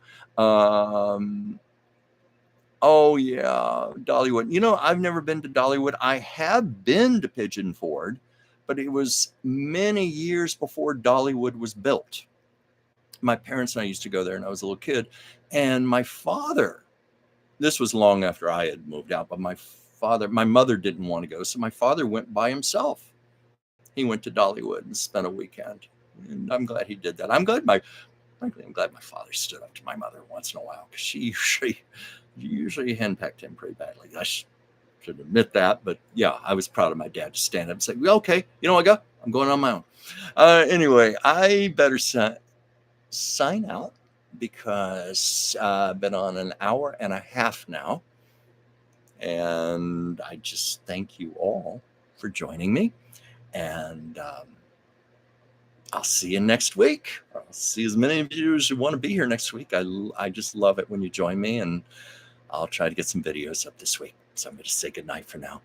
S1: Oh yeah, Dollywood. You know, I've never been to Dollywood. I have been to Pigeon Forge, but it was many years before Dollywood was built. My parents and I used to go there, and I was a little kid. And my father, this was long after I had moved out, but my mother didn't want to go, so my father went by himself. He went to Dollywood and spent a weekend, and I'm glad he did that. Frankly, I'm glad my father stood up to my mother once in a while, because she usually henpecked him pretty badly. I should admit that, but yeah, I was proud of my dad to stand up and say, well, okay, you know what, I'm going on my own. Anyway, I better sign out, because I've been on an hour and a half now. And I just thank you all for joining me. And I'll see you next week. I'll see as many of you as you want to be here next week. I just love it when you join me, and I'll try to get some videos up this week. So I'm going to say goodnight for now.